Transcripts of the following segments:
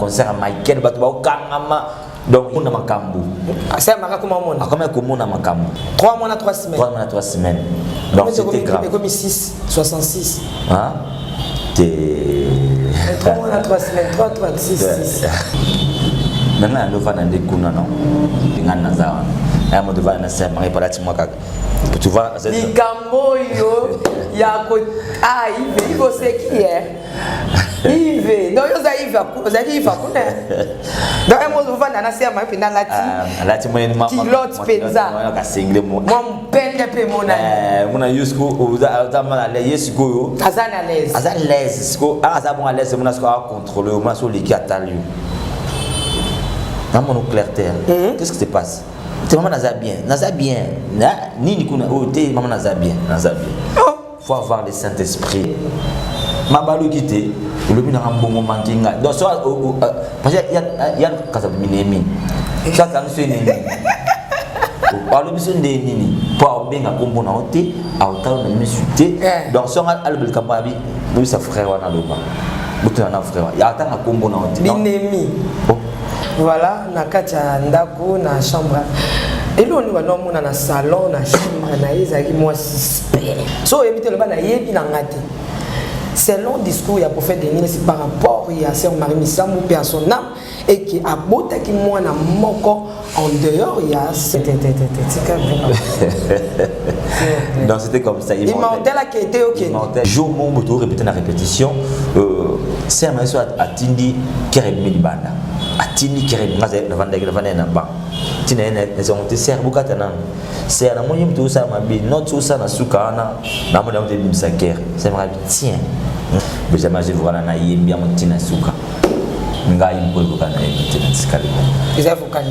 concert à Michael Batouba Kangama donc on a Makambu. C'est Maka comment on a? Comment on a Makambu? 3 mois à 3 semaines. 3 mois à 3 semaines. Donc c'était grave. Comme 6, 66. Hein? T'es 3 mois à 3 semaines, 3, 6, 6. Maintenant, on va dans des coups, non? On va dans des semaines, on va dans tu vois, c'est ça. Ligamboyo, Yako, ah, il faut c'est qui est. Yves, donc vous avez Yves, donc moi je vais dans la série, mais dans la team, kilote penza. Mon pende pe mona. Mona yusko, uzama la yusko. Azana les. Azana les, sko, azabon les, mona sko contrôler, mona so likiatalio. Dans mon clarté, qu'est-ce qui se passe? Tu maman naza bien, ni kuna ote maman naza bien. Faut avoir le Saint-Esprit. Ma balu quitté, le mina ambongo mankinga. Donc soit parce qu'il y a kaza minemi. Chacun se nini. Par le besoin de nini. Pour bien akombo na ote, a autant de m'insulter. Donc soit albel kababi, lui sa frère wana loba. Butu na frère. Ya autant akombo na ote. Minemi. Voilà, na katia ndako na chambre. Et là on va dans na salon na chambre na ezaki moi suspect. So éviter le ba na yebi na ngati. C'est long discours il a prophète Denis c'est par rapport il y a sœur Marie Missamou personne et qui a bota qui moi na moko en dehors il y a donc c'était comme ça il mentait là qui était OK jour mon moto répéter la répétition c'est un monsieur à Tindi qui remet banda à Tindi qui remet vanda na ba tina les ont été serre bukatana c'est na moyem tout ça ma bi not tout ça na sukana na mo na de saker c'est vrai tiens mais jamais je vois na yembi ya motina suka ngai mbolgo kana motina sikali ils ont kani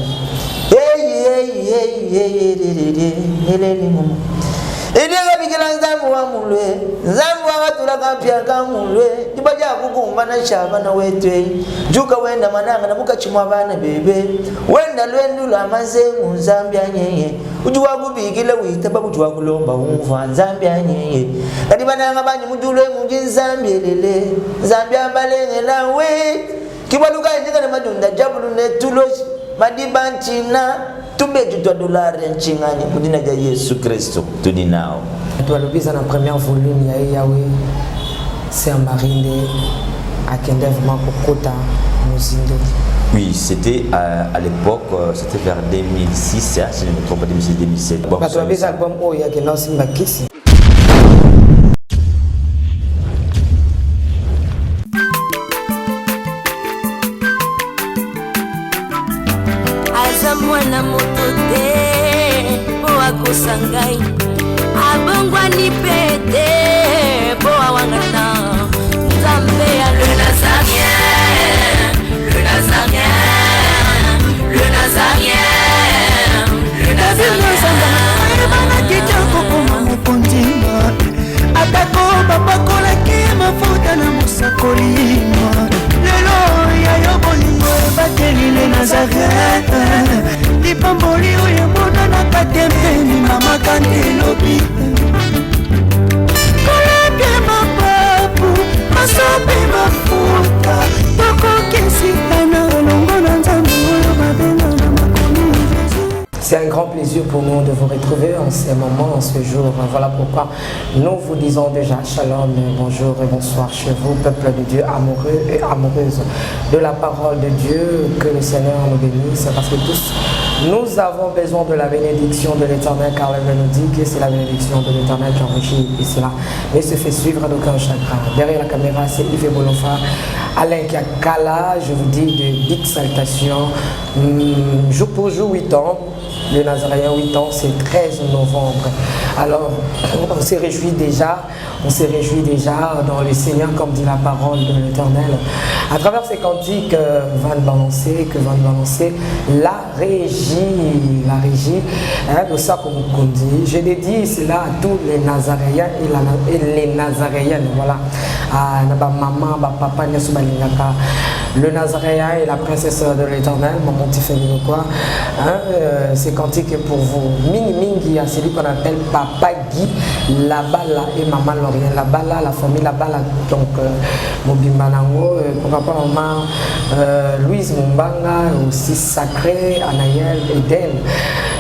Eliga bikila nzamu wa mulwe nzamu wa watula kampya kamulwe tibaja kukumba na shaba na wetwe juka wenda mananga na buka chimwa bana bebe wenda lwendu la mazengu Zambia nyenye ujuwa kubikile witaba ujuwa kulomba umva Zambia nyenye kati bananga bani mujulwe mungi Zambia lele Zambia balenge nawe kibaluka ndika na madunda jabulu netuloshi madibanchina tubeju twa dollar nchingani mudina ja Yesu Kristo tudinao tu alobisa na première volume ya Yahweh c'est Marinde akende vraiment kokota muzindo. Oui, c'était à l'époque, c'était vers 2006, hein, si je ne me trompe pas, 2006-2007. Bon, parce que les albums où il y a quelqu'un qui m'a kissé. Mwana motote poa kusangai abongwa ni pete poa wangana Nzambe ya le Nazarien le Nazarien le Nazarien le Nazarien bana kitoko kuma mukondima atako babakola ki mafuta na musakolima lelo ya yobolingo bateli le Nazarien Pamboli oye mona na katempeni mama kandelobi Koleke mapapu masope mafuta Toko kesikana longo na nzambu oyo mabenga na makomi. C'est un grand plaisir pour nous de vous retrouver en ces moments, en ce jour. Voilà pourquoi nous vous disons déjà shalom, bonjour et bonsoir chez vous, peuple de Dieu amoureux et amoureuses de la parole de Dieu. Que le Seigneur nous bénisse parce que tous nous avons besoin de la bénédiction de l'Éternel, car la Bible nous dit que c'est la bénédiction de l'Éternel qui enrichit et cela ne se fait suivre d'aucun chagrin. Derrière la caméra, c'est Yves Bolofa, Alain Kiakala, je vous dis de big salutations. Jour pour jour, 8 ans. Le Nazaréen 8 ans, c'est 13 novembre. Alors, on se réjouit déjà dans le Seigneur, comme dit la parole de l'Éternel. À travers ces cantiques, va balancer la régie, hein, de ça qu'on dit. Je dédie cela à tous les Nazaréens et les Nazaréennes. Voilà. À maman, papa, le Nazaréen et la princesse de l'Éternel, maman Tiffany quoi. Hein, ces cantiques pour vous. Mingi, c'est celui qu'on appelle par papa Guy Labala et maman Lauriane Labala, la famille Labala, donc Mobimba Nango, papa, maman Louise Mumbanga, aussi Sacré, Anaël, Eden.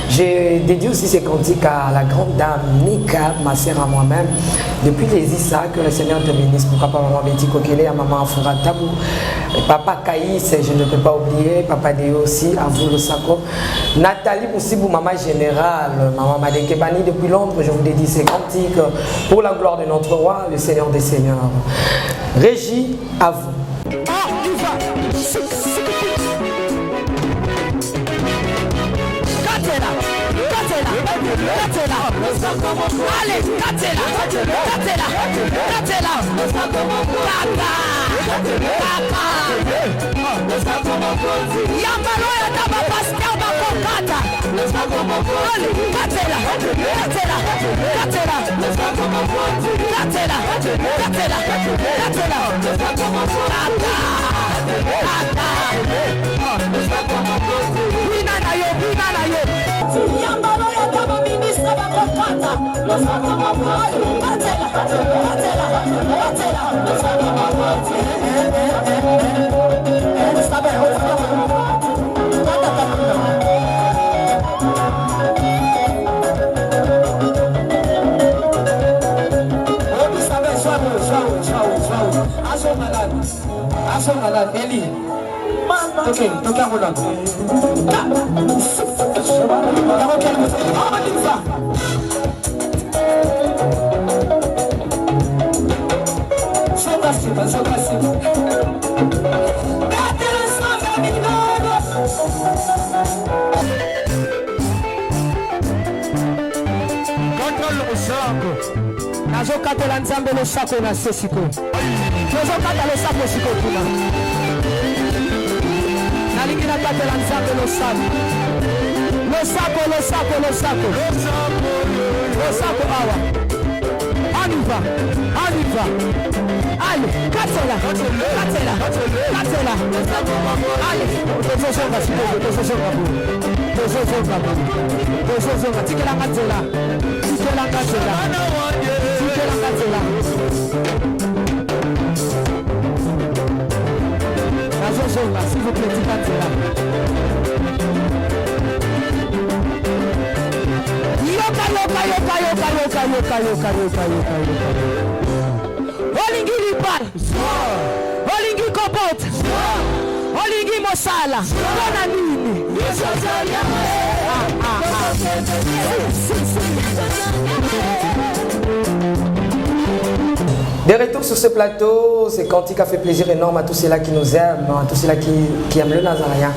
J'ai dédié aussi ces cantiques à la grande dame Nika, ma sœur à moi-même. Depuis les Issa, que le Seigneur te bénisse. Pour papa, maman Betty Kokele, à maman Afura Tabou, papa Kaïs, je ne peux pas oublier, papa Deo aussi, à vous le Sako. Nathalie Moussibou, maman générale, maman Madekebani, depuis Londres, je vous dédie ces cantiques pour la gloire de notre roi, le Seigneur des Seigneurs. Régie, à vous. Allez, Eli. Ok, donc à Roland. Nazokatela nzambe losako na sesiko. Tozokata losako siko kuna. Nalingi nakatela nzambe losako. Losako awa. Aniva. Allez, katela. Allez, tozosonga siko, tozosonga. Tikela katela. S'il vous plaît, Olingi libar, Olingi kopot, Olingi mosala, Bona nini. De retour sur ce plateau, ce cantique a fait plaisir énorme à tous ceux-là qui nous aiment, à tous ceux-là qui aiment le Nazaréen.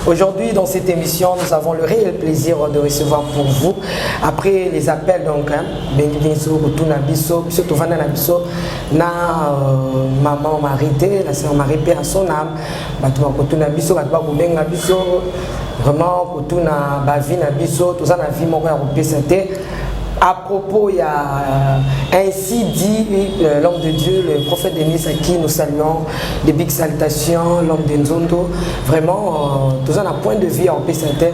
Aujourd'hui, dans cette émission, nous avons le réel plaisir de recevoir pour vous, après les appels, donc, maman Marité, la sœur Marie Père à son âme, vraiment, pour tout na vie na biso, tout ça na vie mon à propos, il y a ainsi dit l'homme de Dieu, le prophète Denis, à qui nous saluons, des big salutations, l'homme de Nzondo. Vraiment, tout ça, on a point de vue en PCT.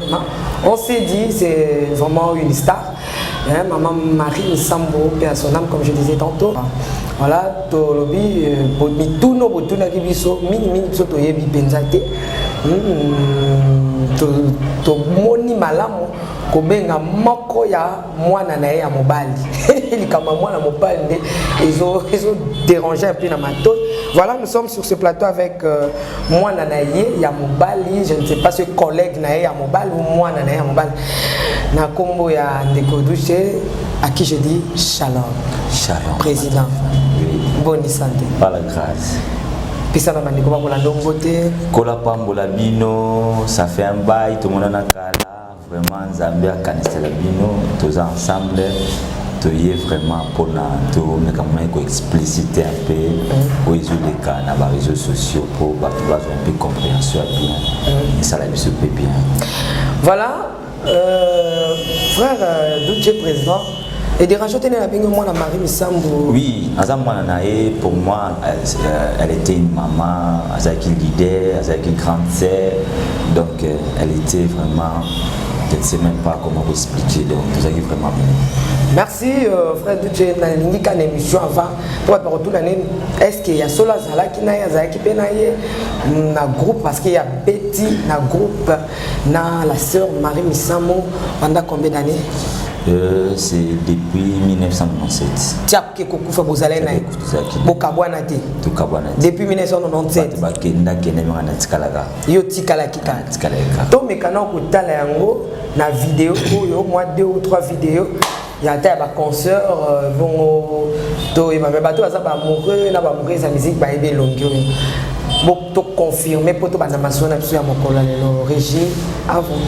On s'est dit, c'est vraiment une star. Hein, maman Marie Nsambo, paix à son âme, comme je disais tantôt. Voilà, Tolobi, Bituno, Botuna Kibiso, Mini Soto Yebi Benzate. Moni Malamo. Kobenga moko ya mwana na ya mobali. Likama mwana mobali ils ont dérangé un peu dans ma tête. Voilà, nous sommes sur ce plateau avec mwana na ya mobali, je ne sais pas ce collègue na ya mobali ou mwana na ya mobali. Na kombo ya Ndeko Douché à qui je dis shalom. Shalom. Président. Oui. Bonne santé. Par la grâce. Pisa na bandeko ba kolanda ngote. Kola pambola bino, ça fait un bail, tout le monde en a kala. Vraiment, Zambia, Kanisela Bino, tous ensemble, tu es vraiment pour nous expliciter un peu, pour résoudre les cas dans les réseaux sociaux, pour avoir un peu de compréhension bien, et ça la vie se fait bien. Voilà, frère Douché président, et de rajouter la Marie Missambo. Oui, pour moi, elle était une maman, elle était une leader, elle était une grande sœur, donc elle était vraiment Je ne sais même pas comment vous expliquer, donc tout ça qui est vraiment bien. Merci frère Duché, dans une émission avant, pour retour l'année, est-ce qu'il y a Sola Zala qui n'a un groupe, parce qu'il y a Betty, un groupe, la sœur Marie Missamo, pendant combien d'années? C'est depuis 1997. Depuis 1997. Yo tikalakika. To mekana okutala yango na vidéo oyo moi 2 ou 3 vidéos ya ta ba concert bon to e ba bato baza ba amoureux na ba amoureux sa musique ba ebe longi bo to confirmer pour to ba na masona biso ya mokolo lelo Régie à vous.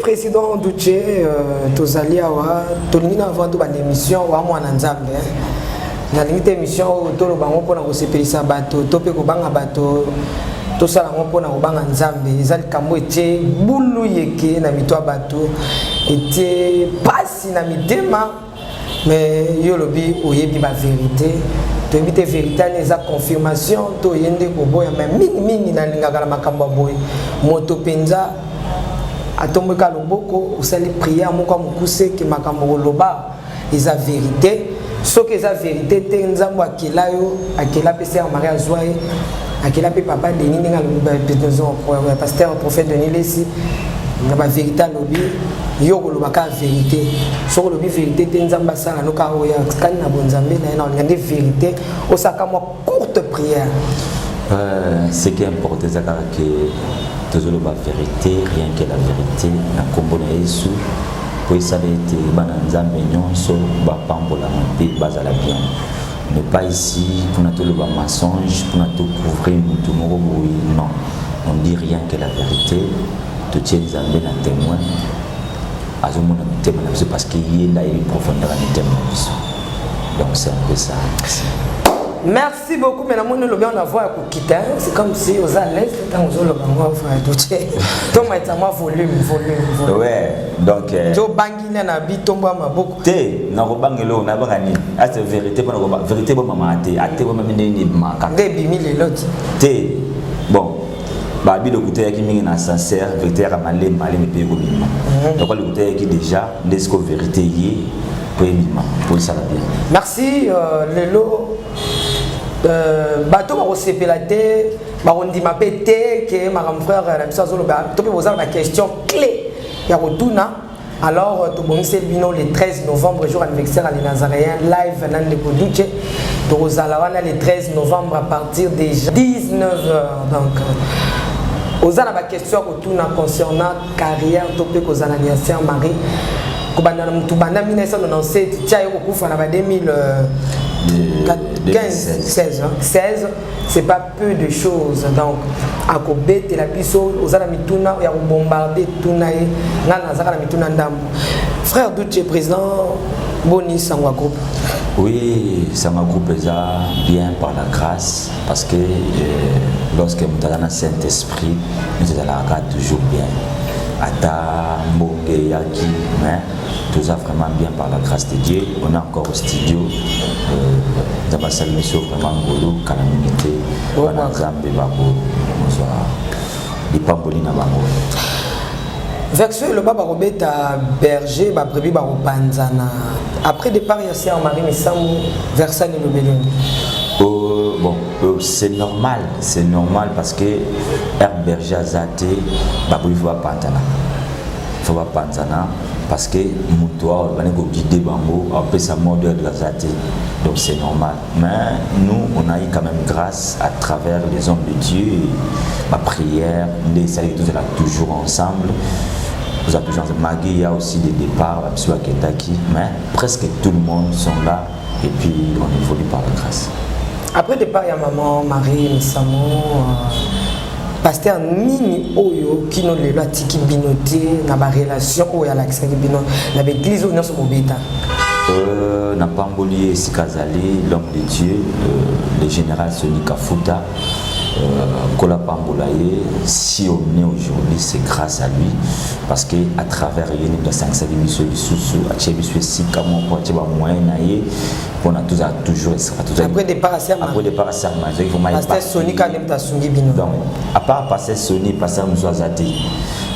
Président Duché, tozali awa tolingi na avant ba émission wa mwana nzambe na limite émission to lo bango pona ko sepelisa bato to pe ko banga bato to sala ngo pona ko banga nzambe ezali kambo etie bulu yeke na mitwa bato etie pasi na mitema mais yo lobi oyebi ba vérité to ebite vérité eza confirmation to yende ko boya mais mingi na lingaka na makambo boy moto penza atomboka loboko usali prière moko mukuse ke makambo loba eza vérité soki eza vérité te nzambo akela yo akela pesa ya Marie azwaye akela pe papa Denis ninga le pasteur prophète Denis Lesi na ba vérité lobi yo koloba ka vérité soki lobi vérité te nzambo asala no ka oya kani na bonzambe na ngande vérité osaka mo courte prière Ce qui est important, c'est que toujours la vérité, rien que la vérité, na kombo na Yesu, pour ça été bananzambe nyonso ba pambola mpe bazala bien. Mais pas ici pour na tout le mensonge, pour na tout couvrir tout moko non. On dit rien que la vérité, tu tiens Nzambe na témoin. Azomona témoin parce qu'il y a une profondeur à témoin. Donc c'est un peu ça. Merci beaucoup, mais nous le bien on a voix pour quitter. C'est comme si aux à l'aise quand on le bango frère touché. Toi maintenant volume. Ouais, donc Jo bangina na bitomba maboko. Té na robangelo na bangani. Ah c'est vérité pas na vérité ba mama té. Até ba mama ni maka. Ndebi mille lot. Té. Bon. Bah bi le côté qui mingi na sincère, vérité à malé me payer ko bima. Donc le côté qui déjà n'est-ce que vérité yi pour ça bien. Merci Lelo. Bateau va recevoir la terre, barondi ma pété que ma frère la mission zolo ba to poser la question clé ya rotuna. Alors to bon c'est bino le 13 novembre jour anniversaire à les Nazaréens live nan de Koduche to rozalawana le 13 novembre à partir de 19h. Donc ozala ba question rotuna concernant carrière to pe kozala anniversaire Marie kobanda mutu banda 1997 tia yo kokufa na ba 16, c'est pas peu de choses. Donc, à Kobet et la Piso, aux Alamituna, il y a bombardé Tunaï, Nanazara Mituna Ndam. Frère Douche, président, Boni Sangwa Group. Oui, Sangwa Group est bien par la grâce, parce que lorsque nous avons un Saint-Esprit, nous allons toujours bien. Ata, Mbonge, Yaki, mais tout ça vraiment bien par la grâce de Dieu. On est encore au studio. Nous avons salué vraiment Ngolo, Kalamimité, Wanazambe, Babo, Lipambolina Bango. Version le Baba Robeta Berger, Babrebi Baro Panzana. Après départ, il y a Sœur Marie Missamou, Versane le Bélon. C'est normal parce que R. Berger Azate, Babou il faut pas Pantana. Il faut pas Pantana parce que Moutoua, on va guider Bango, après sa mort de Azate. Donc c'est normal. Mais nous, on a eu quand même grâce à travers les hommes de Dieu, ma prière, les saluts, tous là toujours ensemble. Vous avez toujours Magui, il y a aussi des départs, mais presque tout le monde sont là et puis on évolue par la grâce. Après départ, il y a maman Marie Misamo, pasteur Nini Oyo qui nous l'a tiki binoté dans la relation où il y a l'accès bino dans l'église où nous sommes au Beta. N'a pas oublié Sikazali, l'homme de Dieu, le général Soni Kafuta, Kola Pambolaye. Si on est aujourd'hui, c'est grâce à lui, parce que à travers il y a 500 émissions de sous à Tchébissu Sikamon pour Tchéba moyen naïe. On a toujours après départ à Serma. Après départ à Serma, il faut m'aller. Pasteur Soni quand même t'as sungi bino. Donc à part passer Soni, passer Moussouazati.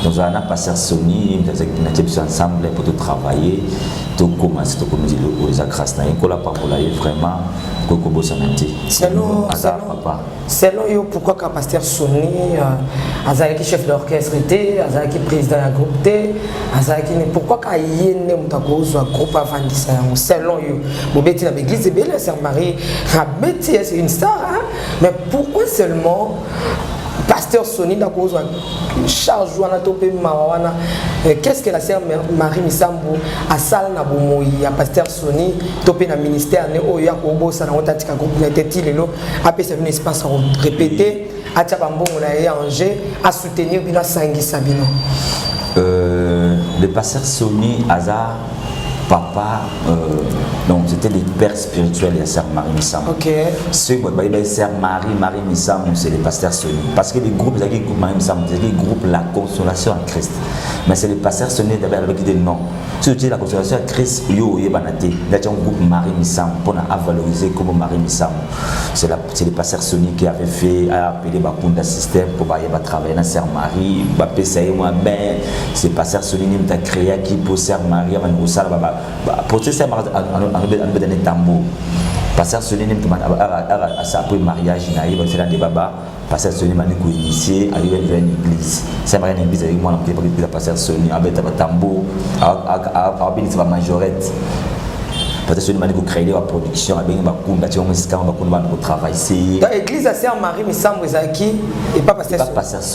Donc on a passé Soni, on a ensemble pour tout travailler, tout commencer, tout comme dit le grâce naïe. Kola Pambolaye vraiment Kokobo Sanati. Selon yo pourquoi quand pasteur Soni Azaki chef d'orchestre était, Azaki président d'un groupe T, Azaki pourquoi quand yene mutako zo groupe avant ça selon yo bobeti na l'église de Belle Sœur Marie Rabeti c'est une star hein? Mais pourquoi seulement pasteur Soni d'accord charge wana topé mawana qu'est-ce que la Sœur Marie Misambo a salle na bomoyi ya pasteur Soni topé na ministère ne oya ko bossa na otatika groupe na teti lelo après c'est un espace à répéter à Tchabambongo na Angers à soutenir bino sangi sabino. Le pasteur Soni Hazard papa, donc c'était les pères spirituels de Sœur Marie Missam. Ok. Ceux qui ont Sœur Marie Missam, c'est les pasteurs Soni. Parce que les groupes, les groupes Marie Missam, c'est les groupes La Consolation en Christ. Mais c'est les pasteurs Soni d'abord avec des noms. Si tu dis La Consolation en Christ, yo yebanate. Là tu as un groupe Marie Missam pour valoriser comme Marie Missam. C'est les pasteurs Soni qui avaient fait appeler Bakunda système pour travailler dans Sœur Marie. Bapé ça et moi ben c'est pasteurs Soni qui a créé qui pour Sœur Marie avant de ça pour ça on donner tambour pasteur Soni à sa après mariage naïf c'est là des baba pasteur Soni m'a initié à une église c'est pas une église avec moi qui est pasteur Soni avec tambour à bien c'est pas majorette Peut-être que nous créer la production, avec des travail ici. Dans l'église à Saint-Marie, mais ça, Zaki, et pas passer ça.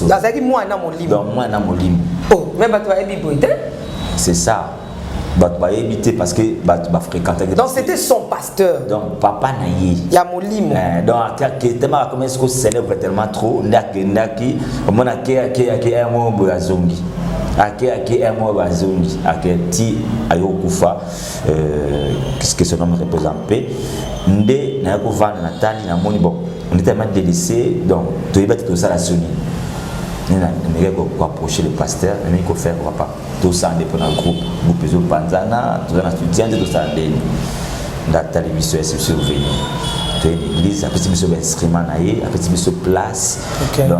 Dans Zaki, moi, dans mon lit. Donc, moi, dans mon lit. Oh, même toi, c'est ça. Bah éviter parce que bah fréquenter. Donc c'était son pasteur. Donc papa naïe. Il y a mon lit. Donc que tellement comment est-ce que célèbre tellement trop ndaki on a que un mot bazongi. Ake un mot bazongi. Ake ti ayo kufa qu'est-ce que ce nom représente ndé na ko vendre na tali na moni bon. On est tellement délaissé donc tu es tout ça la soni. Il faut approcher le pasteur, il faut faire pas. Tout ça dépend d'un groupe de Panzana, tout ça soutien de tout ça la télévision est surveillée. Tu es l'église, après tu es instrument après tu es place. Donc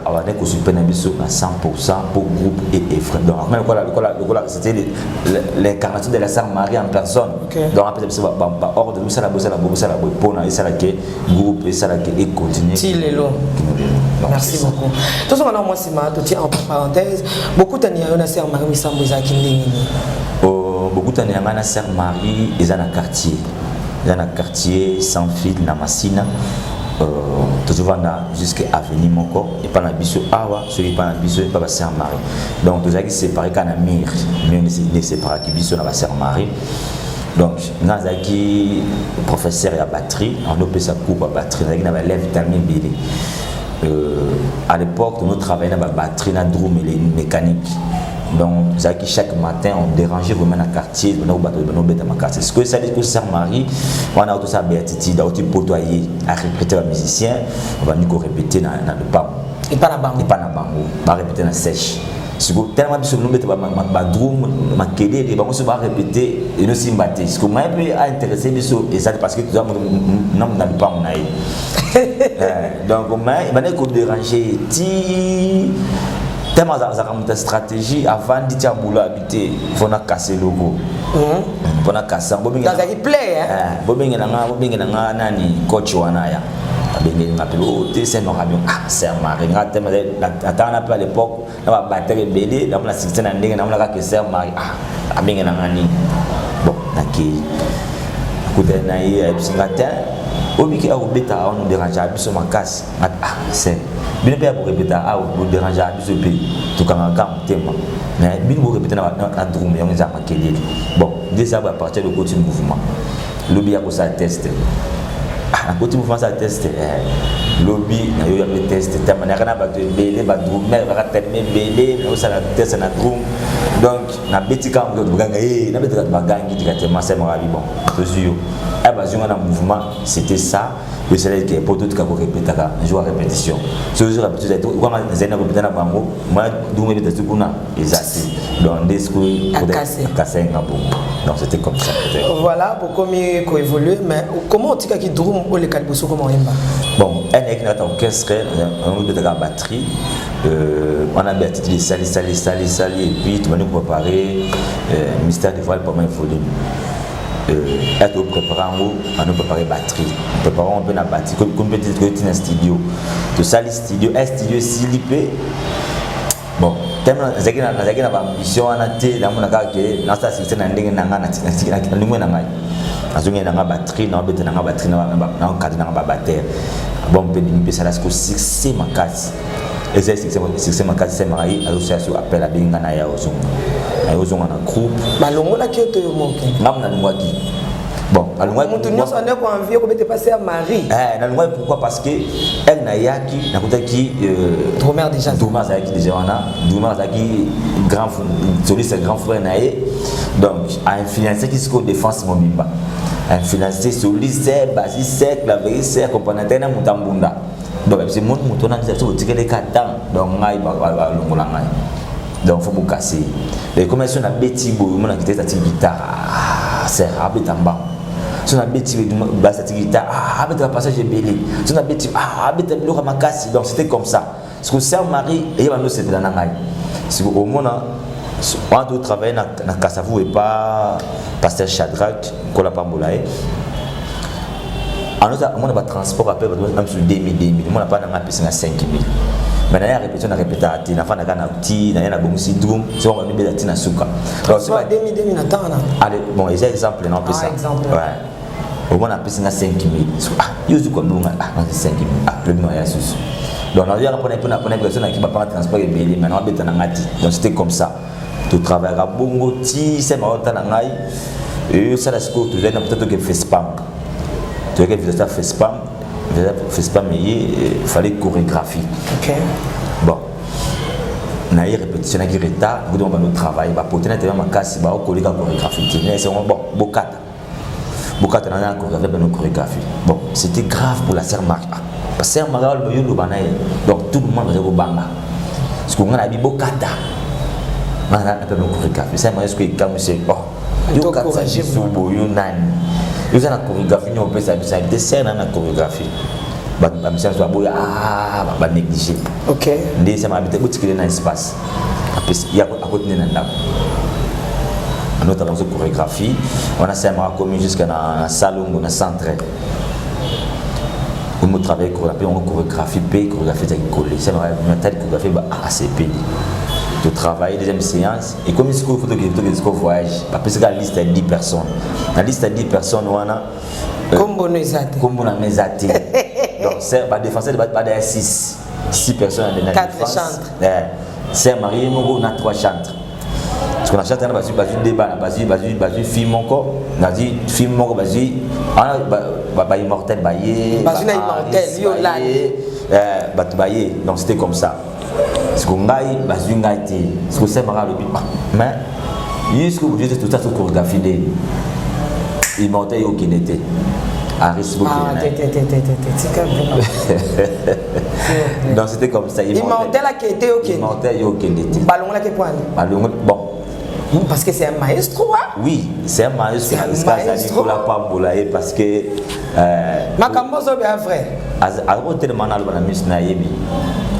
on a que super à 100% pour groupe et frère. Donc c'était l'incarnation de la Sœur Marie en personne. Donc après c'est ordre de ça la pour na ça que groupe et ça et continuer. Merci beaucoup. Tout ça maintenant moi c'est ma tout en parenthèse. Beaucoup de gens na Sœur Marie Sambo Zakindini. Beaucoup de gens na Sœur Marie ils dans le quartier. Dans le quartier sans fil na Massina. Toujours jusqu'à avenue Moko et pas na biso awa celui pas na biso pas Sœur Marie. Donc tous qui séparé kana mir ne séparé qui biso na Sœur Marie. Donc nazaki professeur à batterie on a sa coupe à batterie nazaki na élève vitamine B. À l'époque nous travaillions dans la batterie na drum et les mécaniques. Donc chaque matin on dérangeait vraiment dans le quartier on dans ma quartier. Ce que ça dit que Sœur Marie on a tout ça béatitude on a potoyer à répéter les musiciens on va nous répéter dans le bam et pas na bango on va répéter dans sèche. Si vous tellement de nous mettre ma drum ma kélé et on se va répéter et nous s'imbatter. Ce que moi peut intéresser et ça parce que tout ça non dans le bam on donc moi il m'a qu'on déranger ti tellement ça comme ta stratégie avant de dire boulot habiter faut na casser logo faut na casser bobinga dans qui plaît hein bobinga na nani coach wana ya bobinga na pelo c'est normal Sœur Marie tellement attends un peu à l'époque na batterie belé dans la 16 na ndenge na la que Sœur Marie bobinga na nani bon naki kuta na ye ebisingata obiki a obeta on dérange biso makasi c'est bien pas pour répéter on dérange biso pe tout quand on tema mais bien pour répéter na drum ya nza makelele bon déjà à partir de côté mouvement lobby a ko ça test à côté mouvement ça test lobby na yo ya test ta manière na ba belé ba drum mais ba terminer belé na ça la test na drum donc na beti quand on ganga na beti ba gangi directement c'est moi bon toujours un mouvement c'était ça le c'est que pour tout cas pour répéter un jour à répétition ce jour répétition quand on zena répéter na bango moi doumer de tout kuna exact donc des coups casser un bon donc c'était comme ça voilà pour comme évoluer mais comment tu qui drum ou les calboso comment yemba bon un avec notre orchestre on de la batterie on a bien dit sali et puis tu vas nous préparer mystère de voile pour moi volume être préparant à nous préparer batterie préparons un peu la batterie comme peut-être que tu es un studio tout ça les studio un studio silipé bon tellement zaki na ambition na te na mona ka ke na ça c'est na ndenge na ngana na ndenge na ngai azongi na batterie na bete na batterie na cadre na batterie bon peut dire ça là c'est succès makasi et c'est makasi c'est Marie association appel à binga na ya ozonga na groupe balongo la kioto yo moke ngamna ngwaki bon alongwa mutu nyonso ane ko envie ko bete passer à Marie na longwa pourquoi parce que elle na yaki na kutaki Dromer déjà wana Dromer zaki grand soliste grand frère nae donc a influencé qui se défense momimba a influencé soliste bassiste clavieriste accompagnateur na mutambunda donc c'est mon mutu na nza so tikele katan donc ngai ba longola ngai donc faut vous casser et comme si on a bêti boy on a quitté sa guitare c'est rapide en bas si on a bêti basse sa guitare avec le passage belé si on a bêti avec le ramakasi donc c'était comme ça parce que Sœur Marie et nous c'était dans ngai c'est au moins on a travaillé na Kassavou et pas pasteur Shadrach Kola Pambolae on a transport après même sur 2000 on n'a pas na pisse na 5000 mais na répétition na répéta ti na fana kana ti na bon syndrome c'est on va me bela ti na suka donc c'est pas 2000 na temps na allez bon les exemples non plus ça ouais au moins on a plus 5000 ah yo du comme on a 5000 ah le nom est sous donc on a pour personne qui va pas transport et belé maintenant on beta na ngati donc c'était comme ça tu travailles à bongo ti c'est ma autant na ngai et ça la scout tu viens peut-être que fait spam tu vois que ça fait spam mais il fallait chorégraphie. Ok. Bon. On a eu répétition avec retard, on va nous travailler, on va porter ma casse, on va coller la chorégraphie. C'est bon, bocata. Bocata, on a une chorégraphie. Bon, c'était grave pour la sœur Marie. Parce que la sœur Marie, elle a eu le banaï. Donc tout le monde va au banga. Parce qu'on a dit bocata. On a une chorégraphie. Ça m'a dit que quand c'est oh, yo katsa jisubo yo nani. Yo za na chorégraphie on peut ça dessert na chorégraphie. Ba message wa boya ba négliger. OK. Ndé ça m'a habité botikile na espace. Après il y a à côté na ndako. En autre dans chorégraphie, on a ça m'a commis jusqu'à na salon na centre. On me travaille chorégraphie, on chorégraphie P, chorégraphie avec collé. Ça m'a tête chorégraphie ba ACP. De travail, deuxième séance, et comme il faut que voyage, parce que la liste est 10 personnes. La liste est 10 personnes, on a. Comme on a mes athées. Donc, c'est pas défenseur, pas de 6 personnes dans la 4 chantres. C'est marié, on a 3 chantres. Parce qu'on a chanté, on a basé débat, on a basé film encore, on a dit film encore, basé, on a immortel, baillé, donc c'était comme ça. Parce qu'on a eu des gens parce que c'est marrant le but. Mais, jusqu'au bout de tout ça, c'est chorégraphie. Il montait au Kénété. À risque de donc c'était comme ça. Il montait la Kénété au Kénété. Il montait au Kénété. Ballon là qui point. Ballon, bon. Parce que c'est un maestro, hein? Oui, c'est un maestro. Parce que. Makambozo bien vrai. Avant de demander à la mise na yebi.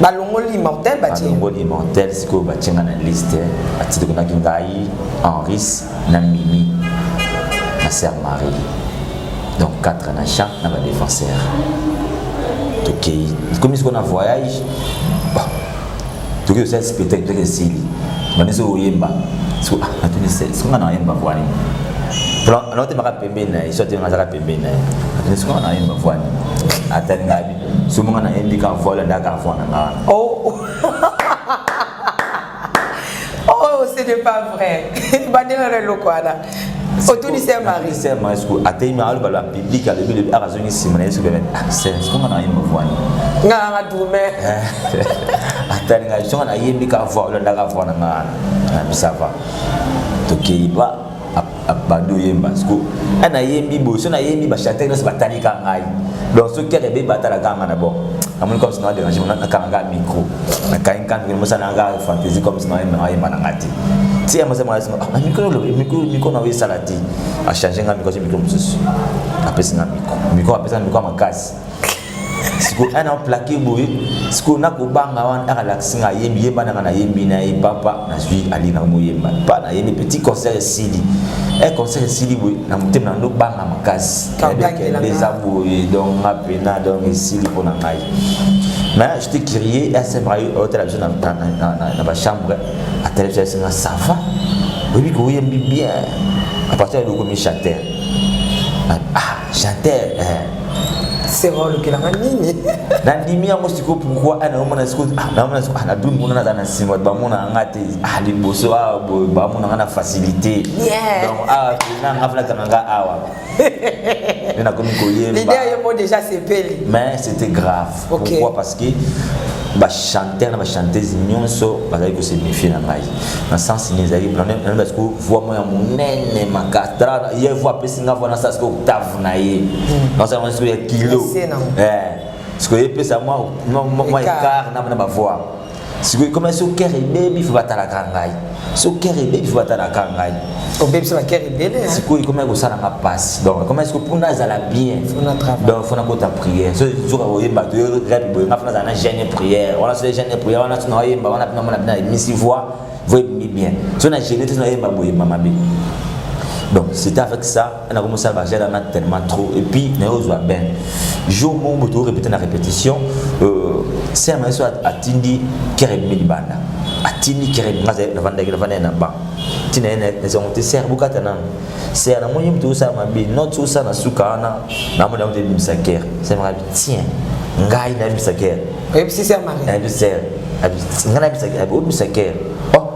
Balongo l'immortel bâti. Balongo l'immortel, c'est que bâti na liste. Bâti de kuna kingai, Henris, na Mimi, na sœur Marie. Donc 4 na chant, na ba défenseur. Ok, comme ils qu'on a voyage, bon. Tout que c'est spectacle que c'est. Mané so yemba. So ah, tu ne sais, ce qu'on a yemba voani. Alors tu m'as pembé na, ils sont tu m'as pembé na. Tu ce qu'on a yemba voani. Attends ngabi. So mon na yembi ka vola ndaka voana na. Oh. Oh, ce n'est pas vrai. Bandela le lokwala. Autour du Saint Marie. C'est Marie sco atteint mal bala public à le a raison ici mon est c'est ce qu'on a yemba voani. Nga dume. Attends ngabi so na yembi ka vola ndaka voana na. Ça va. Donc il va abado yemba sko ana yembi bo so na yembi ba chanter no se batali ka ngai donc ce qui est be batala ka ngana bon amon comme ça déranger na kanga micro na kain kan mo sa na ga fantaisie comme ça na yemba na ngati si amo se mo micro na we salati a changer nga micro mususu apesi na micro apesa micro makasi siko ana plaqué boy siko na ko banga wan relax nga yembi yemba na yembi na e papa na suis ali na mo yemba pa na yembi petit concert sili un concert sili boy na mutem na ndo banga makasi les aboy donc ma pena donc sili pour na ngai mais je te crié à c'est vrai au télévision na ba chambre à télévision ça va oui ko yembi bien à partir de comme chanteur chanteur c'est rôle que la nini nandimi yango siko pourquoi ana mona siko na mona siko na dum mona na simo ba mona ngate liboso ba mona na facilité donc na ngafla kananga awa na comme koyemba l'idée est déjà c'est peli mais c'était grave pourquoi parce que ba chanteur na ba chanteuse nyonso bazali ko se méfier na ngai na sens ni zali blonde na parce que voix moi ya monene makatra ye voix pesinga voix na ça ko octave na ye non ça c'est ya kilo ce que peut ça moi écart na ba voix ce que comme ce cœur et baby faut batala kangai ce cœur et baby faut batala kangai au baby ça cœur et baby ce que comme ça na passe donc comment est-ce que pour nous ça bien donc faut na ko ta prière ce jour à voyer ba de rap boy na fa na jeûne prière on a ce jeûne prière on a ce noyer on a na misi voix voyer bien so na jeûne tu noyer ba boy mama bé donc c'était avec ça on a commencé à gérer on a tellement trop et puis on a bien jour mon moto répéter la répétition c'est un soit atindi keremi banda atindi keremi ngaze la vanda na ba tina les ont été ser bukata na ser na moni mtu sa mabi not tout ça na sukana na mo na mtu bisaker c'est vrai tiens ngai na bisaker et puis c'est mari na bisaker ngana bisaker oh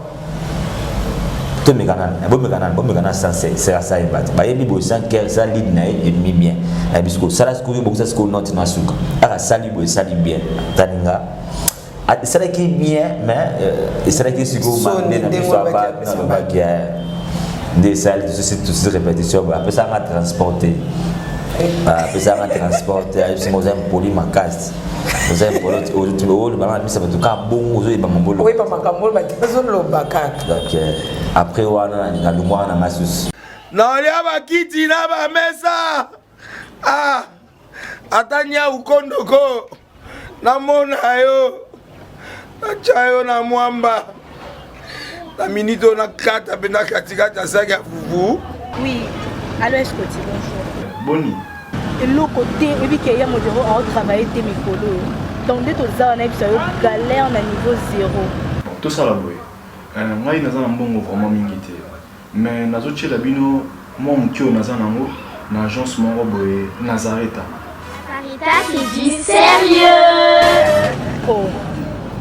to megana sans c'est ça ibat ba yebi bo sans ker ça lead na et mi bien na bisko sala school bo ça school not na suka ara sali bo sali bien taninga c'est vrai qu'il bien mais c'est vrai que si go mandé na biso ba qui des salles de ces répétitions après ça on transporter après ça on transporter c'est moi un poli ma casse vous avez poli au le bana bisa batuka bongo zo ba mambolo oui pas makamolo ba besoin lo baka OK après wana na lumwa na masus na lia ba kiti na ba mesa atanya ukondoko na mona yo na chayo na mwamba la minito na kata bena katikata saga fufu. Oui, alors est-ce que tu bonjour. Boni. Et l'autre côté, et puis qu'il y a mon bureau à travailler des micros. Donc dès que ça on a eu galère na niveau 0. Tout ça là boy. Moi il naza na mbongo vraiment mingité. Mais nazo tchela bino moi mkio naza nango na agence moko boy Nazareta. Sarita qui dit sérieux. Oh.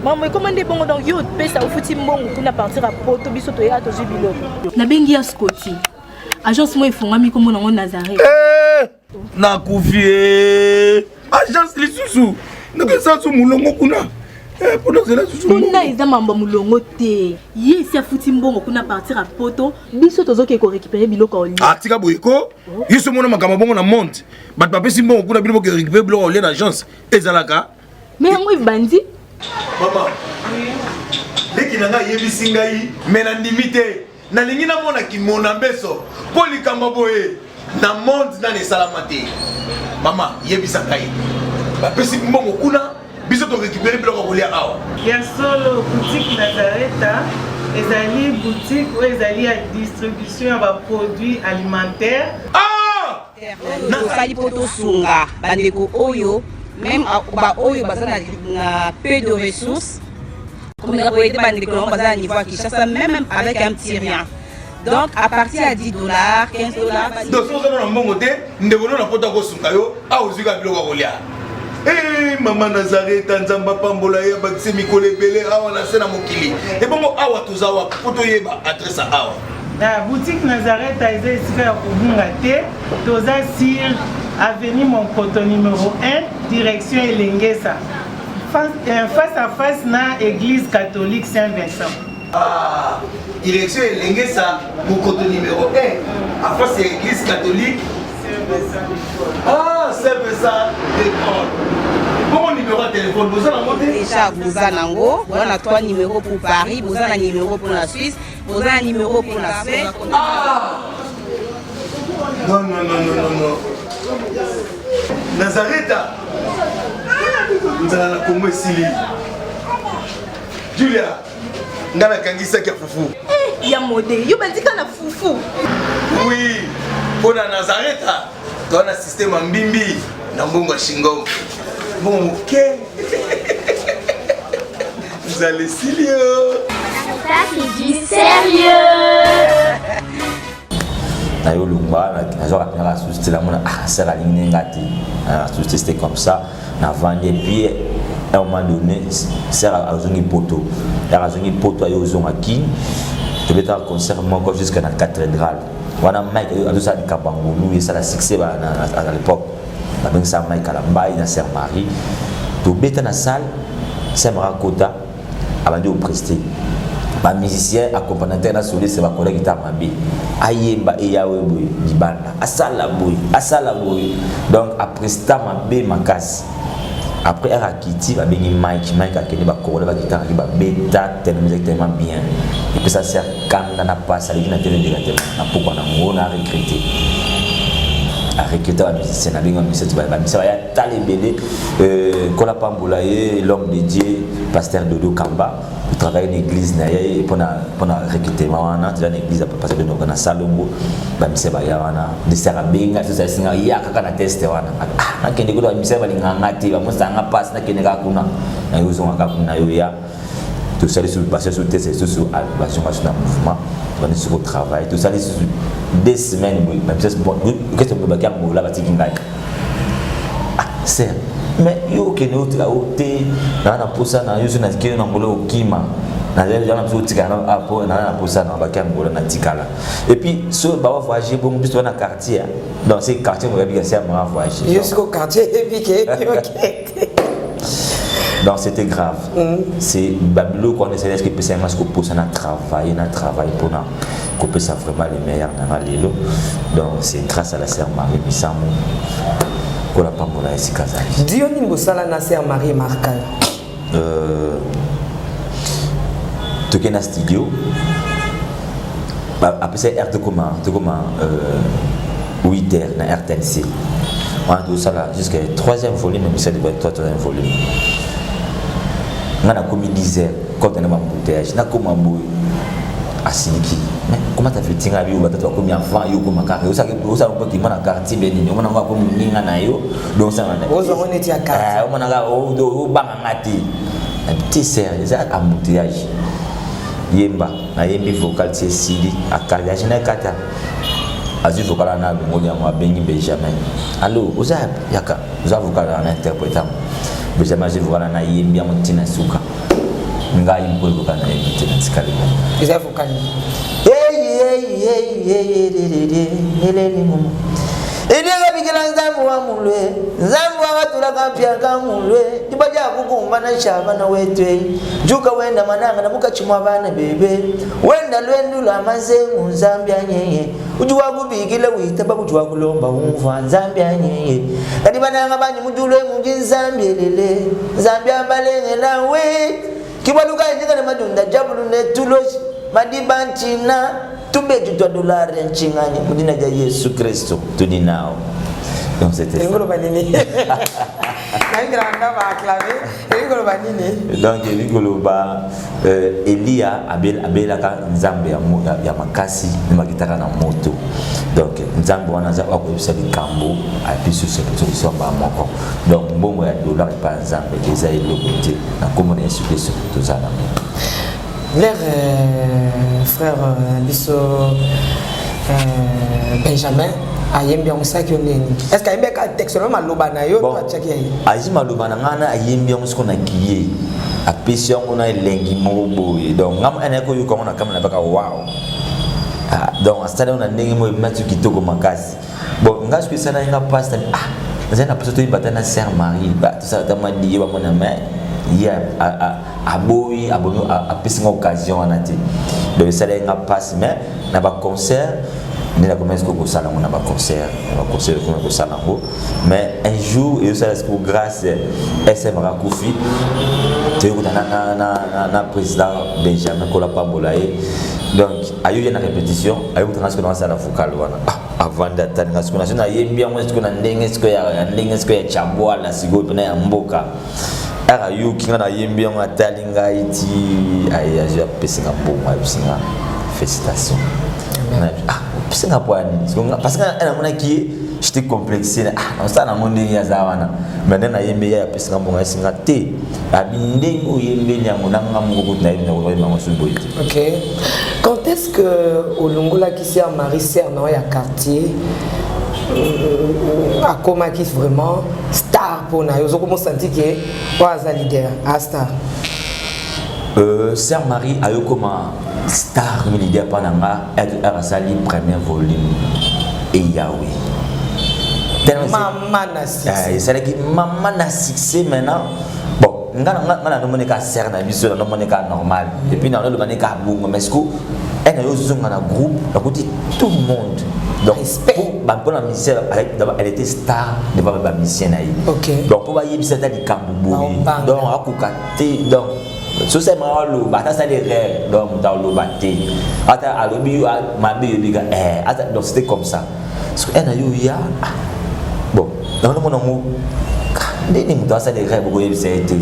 Maman, comment est bon donc yo pesa au fouti mbongo kuna partir à poto biso to ya to jibilo. Na bengi ya Scotty. Agence moi ifungami comme nango Nazareth. Na kufie. Agence lisusu. Ndeke sansu mulongo kuna. Pour cela susu. Tuna eza mamba mulongo te. Ye si afuti mbongo kuna partir à poto biso tozo ke ko récupérer biloko oli. Atika boyeko. Yiso mona makama bongo na monte. Bat papa si mbongo kuna biloko ke récupérer biloko oli na agence. Ezalaka. Mais yango ibandi. Maman, leki nanga yebisi ngai mena ndimite na lingi na mona ki mona beso poli kamba boye na monde na ne salamate. Maman, yebisa ngai ba pesi mbongo kuna biso to récupérer biloko kolia awa. Ya solo boutique Nazareta ezali boutique ou ezali à distribution ya produits alimentaires. Na sali poto sunga bandeko oyo même ba oyo bazana na peu de ressources comme on a été bandé comme bazana niveau qui chasse même avec un petit rien. Donc à partir à $10, $15 donc so na mbongo te ndeko na poto ko sunga yo a ozika biloko kolia. Maman Nazareta nzamba pambola ya bakise mikole belé awa na sena mokili. Et bongo awa tozawa poto yeba adresse awa. La boutique Nazareta est ici à Obungate, toza sur avenue Monkoto numéro 1, direction Elengesa. Face à face na église catholique Saint-Vincent. Direction Elengesa, Monkoto numéro 1, à face à l'église catholique Saint-Vincent. Saint-Vincent d'école. Bon numéro de téléphone, vous en avez déjà vous en avez, vous avez 3 numéros pour Paris, vous avez un numéro pour la Suisse, vous avez un numéro pour la Suède. Non. Nazareta. Nous allons la Congo Sili. Julia, ngana kangisa kia fufu. Ya modé, yo bandika na fufu. Oui, pour la Nazareta, dans un système en bimbi, na mbongo shingo. Bon, ok. Vous allez Silio. Sarita qui dit sérieux. Nayo lumba na zo rappeler la société la mona c'est la ligne ngati la société c'était comme ça na vendre et puis à un moment donné c'est à zongi poto la zongi poto ayo zonga ki tu vais être concert moi jusqu'à la cathédrale wana Mike a tout ça du Kabangulu et ça la succès à l'époque la ben ça Mike à la baille na Sœur Marie tu beta na salle c'est Marakota abandi au presté ba musicien accompagnateur na soliste c'est ba collègue guitare mabe ayemba e yawe boy dibanda asala boy donc après ça mabe makasi après Arakiti ba bengi Mike akene ba corole ba guitare ba beta tellement bien et puis ça sert quand na passe avec na télé directement na pourquoi na ngona recruter a recruté un musicien, a bien un musicien, il y a Talibélé, Kola Pamboulaye, l'homme de Dieu, pasteur Dodo Kamba, il travaille dans l'église, et pour recruter, il y a une église, parce que nous avons Salombo, il y a des Sarabinga, il y a un test, il y a un musicien, il y a un passe, il y a un tout ça, sur le test, sur le mouvement, on est sur le travail, tout ça, sur 2 semaines, même si qu'est-ce que vous avez là, c'est mais il y a aucun autre à ôter, dans la posa, dans la zone qui est dans le Kima, dans la zone qui est dans la posa, dans la Cameroun, dans la Tikala. Et puis, ce bateau voyager, bon, plus dans le quartier, dans ces quartiers, vous avez bien sûr à voyager. Jusqu'au quartier, ok. Donc c'était grave. C'est Babylone qu'on essaie de passer un masque pour ça travailler pour couper ça vraiment les meilleurs dans l'élo. Donc c'est grâce à la sœur Marie Missamou qu'on a pas moulé ici Kazali. Dieu ni bosala na sœur Marie Marcal. Tu es dans studio. Après c'est R de comment 8h dans RTNC. On a tout ça là jusqu'à 3e volume mais ça devait être 3e volume. On a commis 10 heures quand on a un embouteillage. On a comme un bout à Siniki. Mais comment tu as fait tirer la vie ou tu as commis un vent ou comme un carré? Vous savez que tu as un quartier béni. On a comme un ninga na yo. Donc ça on a. On était à quartier. On a au bangati. Un petit serre, c'est un embouteillage. Yemba, na yembi vocal c'est Sidi. À carriage na kata. Azu vocal na ngoli ama bengi Benjamin. Allô, Ozab yaka. Ozab vocal na interprétant. Benjamin je vocal na yembi amutina suka. Nga yimbo vocal na yembi tina skali. Ozab vocal. Eliga bikila nzambu wa mulwe, nzambu wa watu la kampia kamulwe, tibaja kukumba na shaba na wetwe, juka wenda mananga na muka chimwa bana bebe, wenda lwendu la mazengu nzambia nyenye, ujuwa kubikile wita babu juwa kulomba umva nzambia nyenye, kati bananga banyi mujulwe mungi nzambia lele, nzambia balenge na we, kibaluka njika na madunda jabulu netuloshi, madibanchina, tubetu twa dolari nchingani mudina ja Yesu Kristo tudinao. Donc c'était ça. Donc Rigoloba Elia abela ka nzambe ya makasi ni magitaka na moto. Donc nzambe wana za akobisa bikambo apisu solution ba moko. Donc mbongo ya dollar pa nzambe eza elokote na komona Yesu Kristo tozana. L'air frère Bisso Benjamin ayembi amusaki oneni. Est-ce que ayembi ka texte no maloba na yo to achaki ayi? Aji maloba na ngana ayembi amusiko na kiye. Apesi yango na elengi mobo. Donc ngam ene ko yuko na kama na baka wow. Donc à stade on a ndenge mo matu kitoko makasi. Bon ngashi pesa na nga pastor nzana pesa to ibata na sœur Marie ba tout ça tama diye ba mona mais hier aboyi abono a pesi nga occasion anati. Donc ça nga passe mais na ba concert ni la commence ko sala na ba concert ko sala ngo mais un jour et ça pour grâce SM Rakoufi te ko na président Benjamin Kola Pamboulaye. Donc ayo ya na répétition ayo transco dans la vocal wana avant d'attendre na ce na yembi yango ce na ndenge ce ya chambwa la sigo na mboka ara yo kinga na yembi yango atalinga iti aya ya pesinga mbongo abisinga félicitations. Pesinga poani parce que elle mona qui j'étais complexé on ça na monde ya zawana mais na yembi ya pesinga mbongo asinga te abinde o yembi yango na ngamgo na yembi yango ma suboiti. OK. Quand est-ce que Olongola qui sert Marie sert dans ya quartier a comment qui vraiment star pour na yo comment senti que was leader a star Sœur Marie a eu comme star comme leader pendant elle a sali premier volume et Yahweh maman na succès c'est que maman na succès maintenant bon ngana no monika sœur na biso no monika normal et puis na no monika bongo mais que elle a eu un groupe à côté tout le monde. Donc pour la musicienne elle était star devant la musicienne. OK. Donc pour voyez c'était du Kamboubou. Donc à Koukate donc so c'est malo bata ça les rêves donc dans le bâti ata alobi mabe biga ata donc c'était comme ça parce que na yo ya bon dans le monde ndeni mto ça les rêves ko yebisa été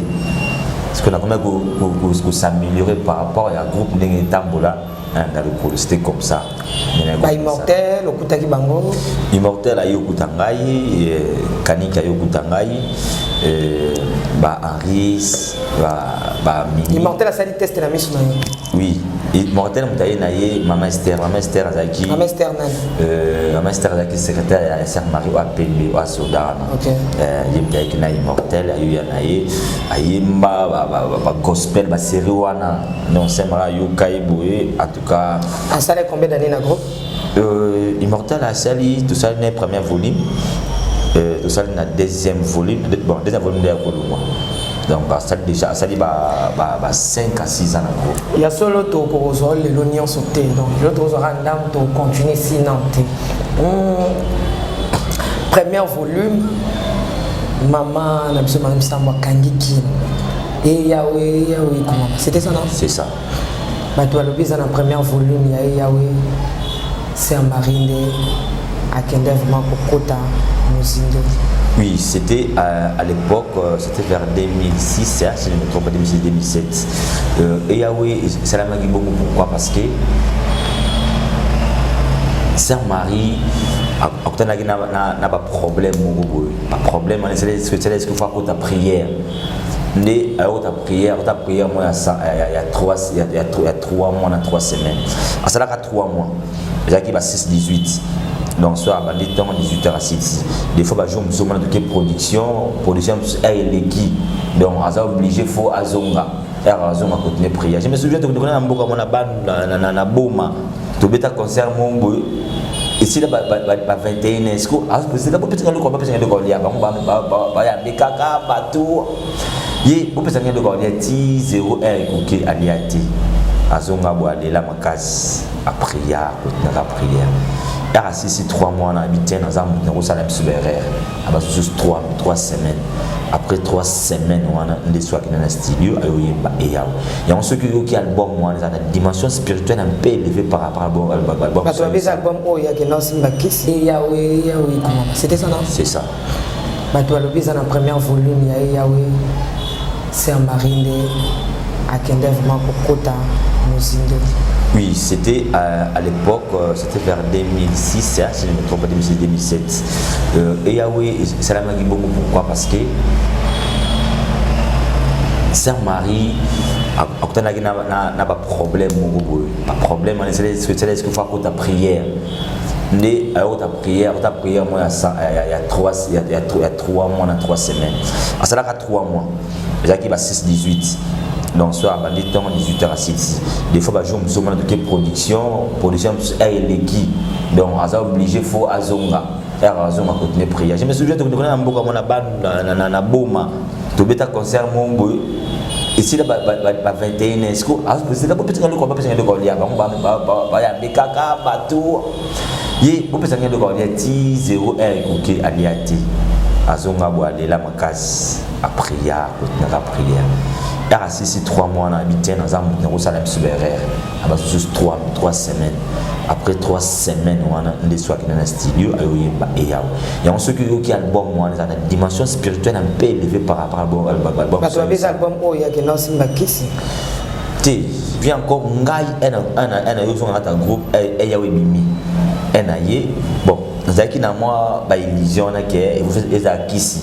parce que na comment ko s'améliorer par rapport à groupe ndenge tambola dans le cours c'était comme ça ba immortel okutaki bango immortel ayo kutangai kanika ayo kutangai ba Henris ba Mimi immortel a sali test la mission oui immortel mutaye na ye Maman Esther azaki Maman Esther Maman Esther azaki secrétaire à Sœur Marie wa Pembe wa Sodana yemtaye na immortel ayo ya na ye ayemba ba gospel ba série wana non c'est mara yo kaiboé en tout cas a sali combien d'années na groupe immortel a sali tout ça na premier volume tout ça na deuxième volume de volume donc ça déjà ça dit 5 à 6 ans en gros il y a solo to pour les l'oignon sauté donc je dois rendre to continuer sinon premier volume maman n'a besoin même ça moi kangiki et Yahweh comment c'était ça non c'est ça bah toi le bizarre dans premier volume Yahweh c'est un marine à Kendevement Kokota Mouzindo. Oui, c'était à l'époque, c'était vers 2006, si je ne me trompe pas, 2006-2007. Et Yahweh, ça m'a dit beaucoup pourquoi parce que Sœur Marie, n'a pas problème, pas problème, c'est ce qu'il faut pour ta prière. Mais ta prière, moi, il y a 3 mois, 3 semaines. Ça a 3 mois. J'ai 6-18. Donc, soit à 18h à 6. Des fois, je me suis dit que production est l'équipe. Donc, on est obligé, il faut Azonga. Azonga continuer à prier. Je me souviens que nous avons un boma. Tu as un concert, mon boy. Ici, il y a 21 est-ce que c'est la petite chose qu'on peut faire de Golia. Il y a des caca, bateau. Il y a des de Golia, 0 R, Aliati. Azonga, boale, la macase, à prier, à prière. Il y a 3 mois, on a habité dans un Jérusalem subaire. Après 3 semaines. Après 3 semaines, on a des soins qui sont dans le studio. Il y a ceux qui ont album, une dimension spirituelle un peu élevée par rapport à l'album. Parce que les albums, il y a des gens qui sont comment c'était ça non c'est ça. Toi, le bizarre dans le premier volume, il y a c'est un marine à Kendevement Kokota Mouzindo. Oui, c'était à l'époque, c'était vers 2006, si je ne me trompe pas, 2006-2007. Et Yahweh, ça m'a dit beaucoup pourquoi parce que Sœur Marie, n'a pas problème, pas problème, c'est ce qu'il faut pour ta prière. Mais ta prière, moi, il y a 3 mois, 3 semaines. Ça a 3 mois. J'ai 6-18. Donc, soit à 18h à 6. Des fois, je me suis dit que production est l'équipe. Donc, on est obligé, il faut Azonga. Azonga continuer à prier. Je me souviens que nous avons un boma. Tu as un concert, mon boy. Ici, il y a 21 est-ce que c'est la petite chose qu'on peut faire de Golia. Il y a des caca, bateau. Il y a de Golia, 0 R, Aliati. Azonga, boale, la macase, à prier, continuer à prier. Il y a 3 mois, on a habité dans un Jérusalem subaire. Après 3 semaines. Après 3 semaines, on a des soins qui sont dans le studio. Il y a ceux qui ont album, une dimension spirituelle un peu élevée par rapport à l'album. Parce que les albums, il y a des gens qui sont puis encore, un groupe, il y a Mimi. Bon, il y a moi, illusion, il y a Kissi.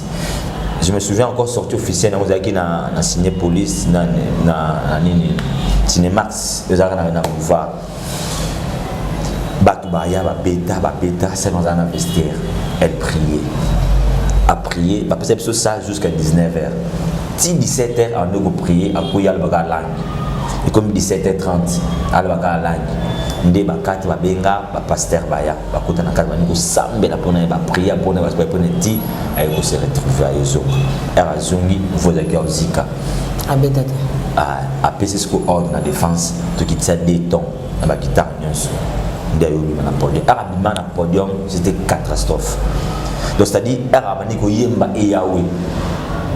Je me souviens encore sorti officiel dans signé police dans Cinemax ils avaient un boulevard Batubaya bêta c'est dans un vestiaire elle priait a prié après ça jusqu'à 19h si 17h on a prié à couiller le bagage langue et comme 17h30 à le bagage langue ndé bakati babenga ba pasteur baya bakota na kati baniko sambela pona ba prière pona ba pona ti ay ko se retrouver à Yezo era zungi vozaki ozika abetata a PC ce ko ordre na défense to qui tsa des tons na ba guitare nyonso ndé yo bi na podium era bi na podium c'était catastrophe donc c'est-à-dire era baniko yemba e Yahweh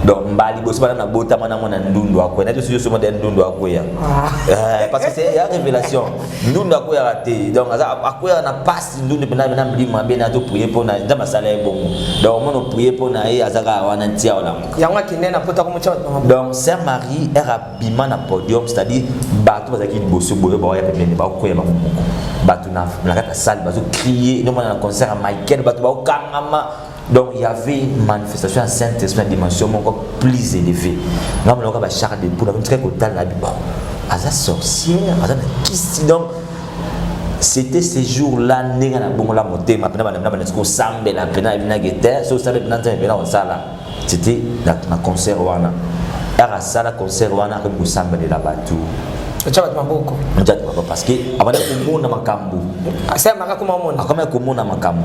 donc mbali bosi bana na bota mana mona ndundu akoya na to sur mo den ndundu akoya parce que c'est la révélation ndundu akoya raté donc akoya na passe ndundu pena na mlima be na to prier pour na ndama sala ebongo donc mono prier pour na e azaka wana ntia ola yango kinena pota ko mucha donc Sœur Marie est rapidement na podium, c'est-à-dire bateau bazaki bosso boyo ba ya pembeni ba koya ba moko bateau na la salle bateau crier nous on a un concert à Michael bateau ba kangama. Donc il y avait une manifestation à Saint-Esprit, une dimension encore plus élevée. Nous avons un char de poule, nous avons un la Bible. Asa sorcière, asa kiss. Donc c'était ces jours-là, nous avons la montée, maintenant nous avons un sambe, la pena et la guitare, so ça maintenant nous sala. C'était un concert wana. Era sala concert wana avec le sambe de la bateau. Parce que avant de comprendre makambu, c'est maraka comment on. Comment comprendre makambu.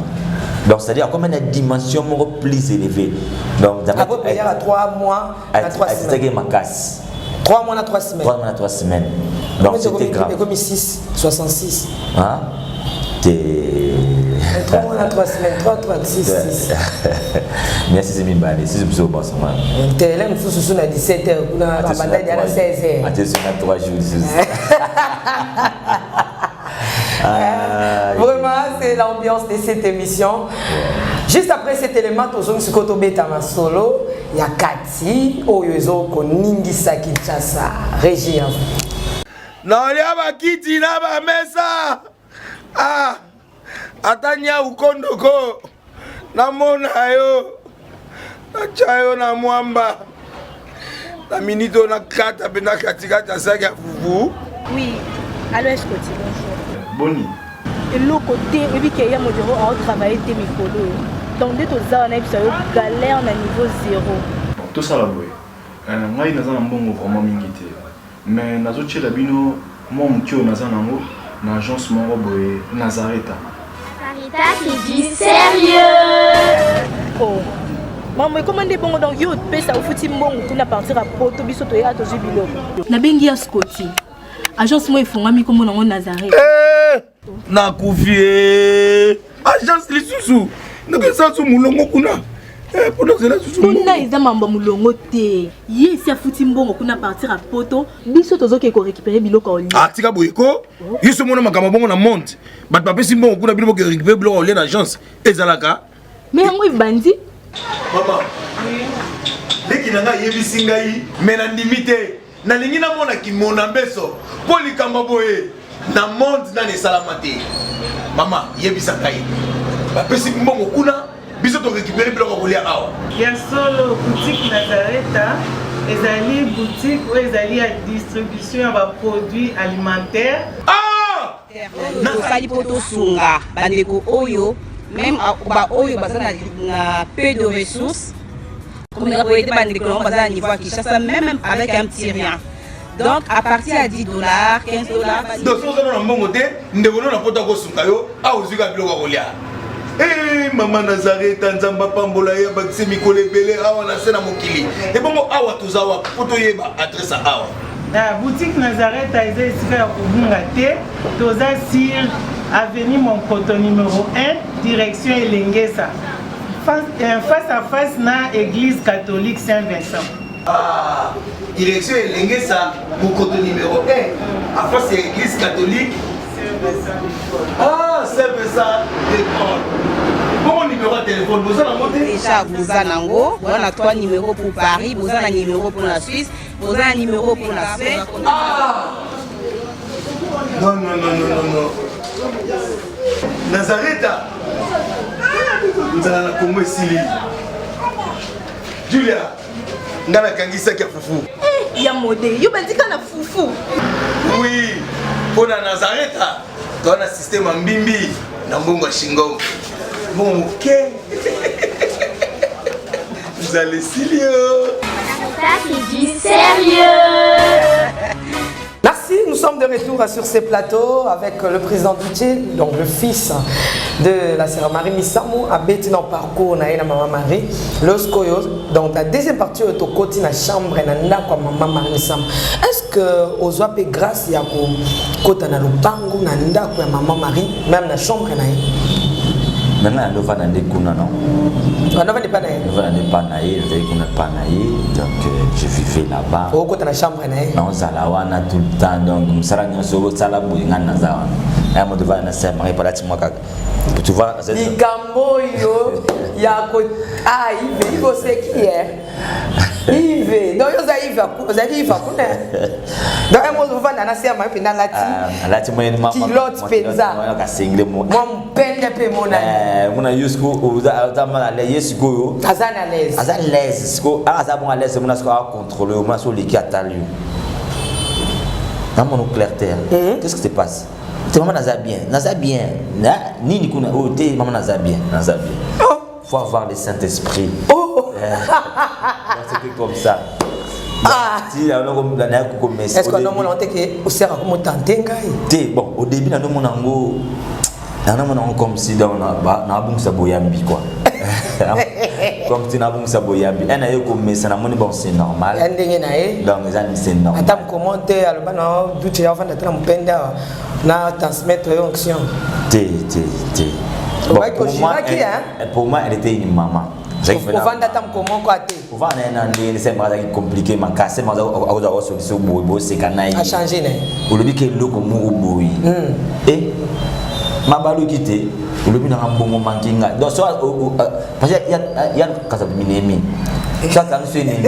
Donc c'est-à-dire comme une dimension plus élevée. Donc il y a 3 mois, 3 semaines. C'était ma casse. 3 mois, 3 semaines. 3 mois, 3 semaines. Donc c'était grave. Comme 6, 66. Hein? 3 mois, 3 semaines. 3, 6, 6. Merci, c'est bien. C'est bien. T'es là, nous sommes à 17h. On a 16h. Attention à 3 jours. Vraiment, c'est l'ambiance de cette émission. Juste après cet élément, nous sommes sur Koto Betama Solo. Il y a Kati, Oyozo, Koningisa Kinshasa, Régie. Naolia bakiti na ba mesa. Ah, atanya ukondoko. Namona yo. Nachayo na mwamba. Na minito na kata bena katikata saki ya fufu. Oui, allô Escoti, bonjour. Boni. Et l'autre côté, et puis qu'il y a mon bureau à travailler tes micros. Donc dès que tu as une galère à niveau 0. Tout ça là, boy. Moi, il y a un bon vraiment mingité. Mais nazo chez la bino, moi mon tio naza nango, na agence mon boy Nazareta. Sarita qui dit sérieux. Oh. Maman, comment est bon donc yo pèse au fouti mbongo kuna partir à Poto biso to ya to jubilo. Na bengi ya Scotty. Agence moi ifungami comme nango Nazareta. Na kufie. Agence lisusu. Ndeke sansu mulongo kuna. Pour cela susu. Kuna iza mamba mulongo te. Yesi afuti mbongo kuna partir à Poto biso tozoke ko récupérer biloko oli. Ah tika boyeko. Yiso mona makama bongo na monte. Bat papa si mbongo kuna biloko récupérer biloko oli na agence. Ezalaka. Mais yango ibandi. Maman. Leki nanga yebisi ngai mena ndimite. Na lingi na mona ki mona mbeso. Poli kamba boye. Na monde na ne salamate. Mama yebisa ngai. Ba pesi mbongo kuna biso to récupérer biloko kolia awa. Ya solo boutique Nazareta, ezali boutique où ezali à distribution de produits alimentaires. Ah! Nakali poto sunga bandeko oyo même ba oyo bazana na peu de ressources. Comme on a voyé bandeko bazana niveau à Kinshasa même avec un petit rien. Donc à partir à $10, $15. Donc si on a un bon côté, nous devons nous apporter au sungayo, à uzuka biloko kolia. Eh maman Nazareta nzamba pambola ya bakisi mikole belé awa na sena mokili. Et bongo awa tuzawa poto yeba adresse awa. La boutique Nazareta est ici à Kubungate, toza sur avenue Monkoto numéro 1, direction Elengesa. Face à face na église catholique Saint-Vincent. Ah, direction Elengesa, Monkoto numéro 1, à face de l'église catholique. Ah, Saint-Vincent d'école. Bon numéro de téléphone, vous en avez déjà vous en avez. On a 3 numéros pour Paris, vous avez un numéro pour la Suisse, vous avez un numéro pour la Suède. Ah! Non. Nazareta. Nous allons la Congo Sili. Julia, ngana kangisa kia fufu. Eh, ya modé, yo bandika na fufu. Oui, pour la Nazareta, dans un système en bimbi, dans Bongo Shingo. Bon, ok. Vous allez Silio. Sarita qui dit sérieux. Merci, nous sommes de retour sur ces plateaux avec le président Dutché, donc le fils de la sœur Marie Misamou, à Bétinan parcours, na maman Marie, Loskoyo. Donc la deuxième partie est au côté de la chambre et na maman Marie Misamou. Est-ce que aux oies grâce il y a côté na lupangu na nda maman Marie, même la chambre na Maintenant, on va dans des kuna, non? On va pas naïe. On va dans des panaïs, donc je vivais là-bas. Au côté de la chambre, naïe. Non, Zalawana tout le temps, donc nous sommes sur Salabou, il y a un Nazawan. Et on devait aller à Marie par la Timoka. Tu vois, c'est il y a ah, il faut ce qui est. Yves, donc vous avez Yves, donc on va dans la serre, mais dans la team, kilote penza. Moi, peine pe mon ami. Mon ayusco, vous avez yesco. Azan à l'aise. Azan l'aise, azan à l'aise, mon asco contrôler, mon asco les catalu. Dans mon clair-terre, qu'est-ce qui se passe? C'est maman Naza bien, ni ni kuna oté maman Naza bien. Faut avoir le Saint-Esprit. C'était comme ça. Est-ce qu'on a mon anté que au sert comme tantenga? Bon, au début nous mon ango comme si dans na bon saboyambi quoi. Comme si na bon saboyambi. On a eu comme ça na mon bon c'est normal. Donc c'est normal. Attends commenter alba na du tu avant d'être mpenda na transmettre onction. Bon, pour moi elle était une maman. Au vendre tam comment quoi té. Au vendre un c'est pas compliqué ma casser ma au solution bobo c'est canai. A changer né. Au lieu que le comme boui. Et ma balu quitté. Au lieu d'un bon moment kinga. Donc soit parce qu'il y a casa de minemi. Chacun fait nini.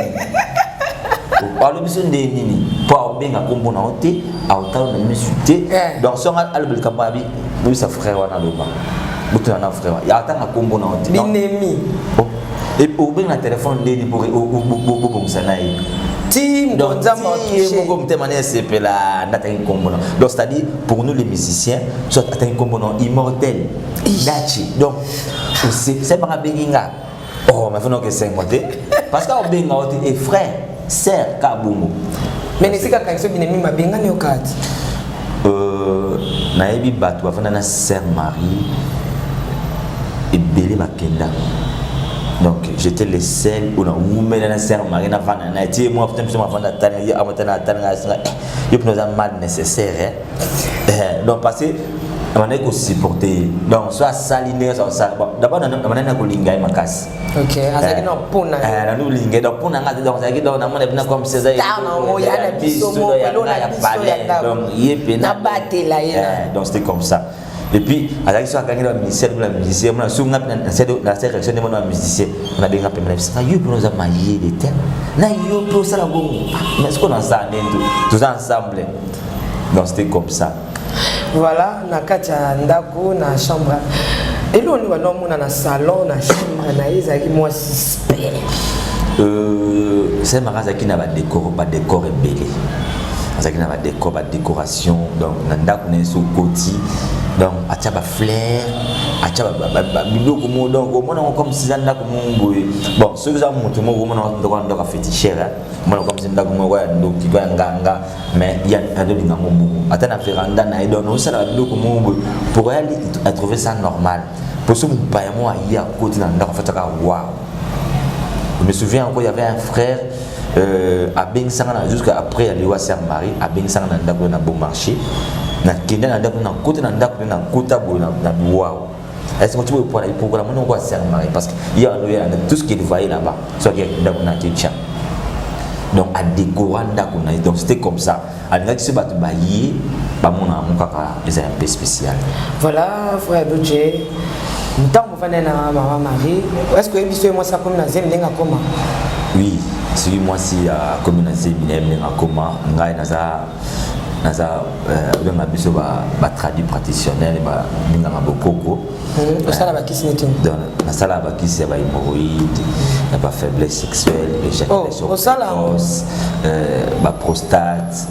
Au lieu de nini. Pour bien à combo na hoté, à autant de m'insulter. Donc soit albel kababi, lui sa frère wana loba. Butu na frère. Il y a tant à combo na hoté. Minemi. Et au bien le téléphone de pour bon sanaï. Tim donc donc c'est-à-dire pour nous les musiciens soit atteint comme immortel. Donc c'est pas benga. Oh mais faut que c'est moi parce qu'on benga et frère, sœur kabungo. Mais n'est-ce pas quand il ma benga ne okat. Naebi batu afana na sœur Marie et belé makenda. Donc j'étais le seul où on a une sœur Marie na vana na tie moi peut-être je m'avance à tania à maintenant à tania il peut nous avoir mal nécessaire donc passer on est aussi supporter donc soit saliner ça d'abord on a ko linga makasi OK azaki no pona na no linga donc pona ngati donc azaki donc na mona bina comme c'est ça donc na batela donc c'était comme ça. Et puis, à la fois, quand il y a un ministère de la musicien, on a souvent dans cette réaction de mon musicien, on a des gens qui nous ont maillé des thèmes. Mais est-ce qu'on a ça tous ensemble? Donc c'était comme ça. Voilà, na kacha ndako na chambre. Et là on va dans salon, na chambre, na ezaki moi suspect. C'est marrant qui n'a pas décor belé. Azaki na ba décor, ba décoration, donc nanda connaît sous côté. Donc acha ba fleur, acha ba biloko mo donc on comme si nanda ko mo bon ceux qui ont monté mo on doit féticheur moi comme si nanda ko mo ya ndo ki ba nganga mais il y a de linga mo ata na feranda na donc on sala biloko mo pour aller à trouver ça normal pour ce pas moi hier à côté nanda ko fataka waouh. Je me souviens encore il y avait un frère à Bengsangana jusqu'à après aller voir Sœur Marie à Bengsangana ndako na bon marché na kenda na ndako na côté na ndako na kota bo na waouh. Est-ce que tu peux pour la mon quoi Sœur Marie parce que il y a tout ce qu'il voyait là-bas soit qu'il y a ndako na Tchatcha. Donc à décorer ndako na donc c'était comme ça. Alanga qui se bat bailler ba mon kaka c'est un peu spécial. Voilà frère Doudje. Ntango mofana na maman Marie, est-ce que biso moi ça comme na zem lenga koma? Oui, celui moi si à communauté binem lenga koma ngai naza benga biso ba traduit praticionnel ba binga bokoko. Osala ba kisi neti. Donc na sala ba kisi ba hémorroïde, ba faiblesse sexuelle, éjaculation précoce, ba prostate.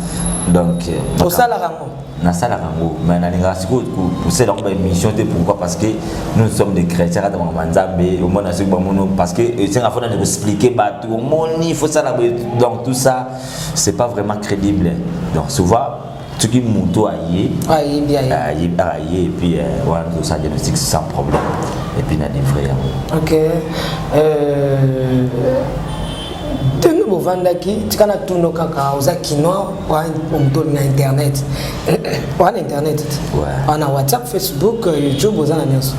Donc osala rango. Na sala rango mais na ninga siko c'est donc une mission de pourquoi parce que nous sommes des chrétiens dans Manzambe au moins na siko mono parce que c'est à fond de expliquer bah tout moni faut ça donc tout ça c'est pas vraiment crédible donc souvent tout qui monto aillé et puis voilà tout ça diagnostic sans problème et puis na livré. OK Tengo bovandaki tikana tuno kaka oza kinoa wa mto na internet. Wa internet. Ouais. On a WhatsApp, Facebook, YouTube oza na nyonso.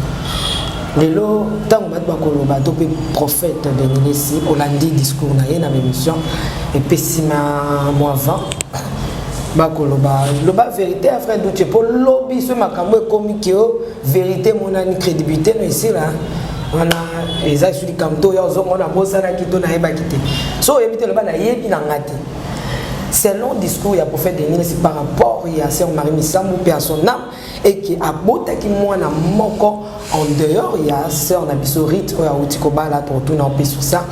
lelo tant que bakoloba to pe prophète de Nilesi Olandi discours na yena émission et pessima moi 20 bakoloba loba vérité frère Douche pour lobby ce makambo comme que vérité mon ani crédibilité no ici là on a les a sur les camto ya zongo na bosana kito na yeba kité so éviter le ba na yebi na ngati c'est long discours ya prophète de Nilesi par rapport à Sœur Marie Misamou pe à son âme et qui a bota qui moi na moko en dehors il y a Sœur Nabisorite ou ya utikoba là pour tout en paix sur ça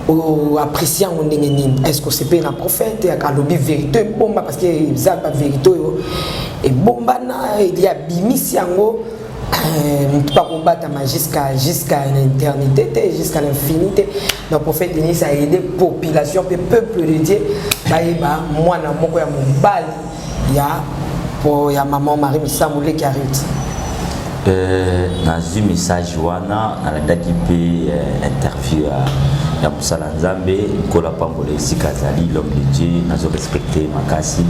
ou apprécier on est-ce que c'est pas un prophète et à lobby vérité bomba parce que ça pas vérité et bomba na il y a bimisi yango pas combattre jusqu'à l'éternité jusqu'à l'infinité le prophète Denis a aidé population peuple de Dieu bah moi na moko ya mobali il y a maman Marie Misamou qui arrive dans un message wana nalandaki pe interview ya Musala Nzambe Kola Pambole Sikazali l'homme de Dieu nazo respecté makasi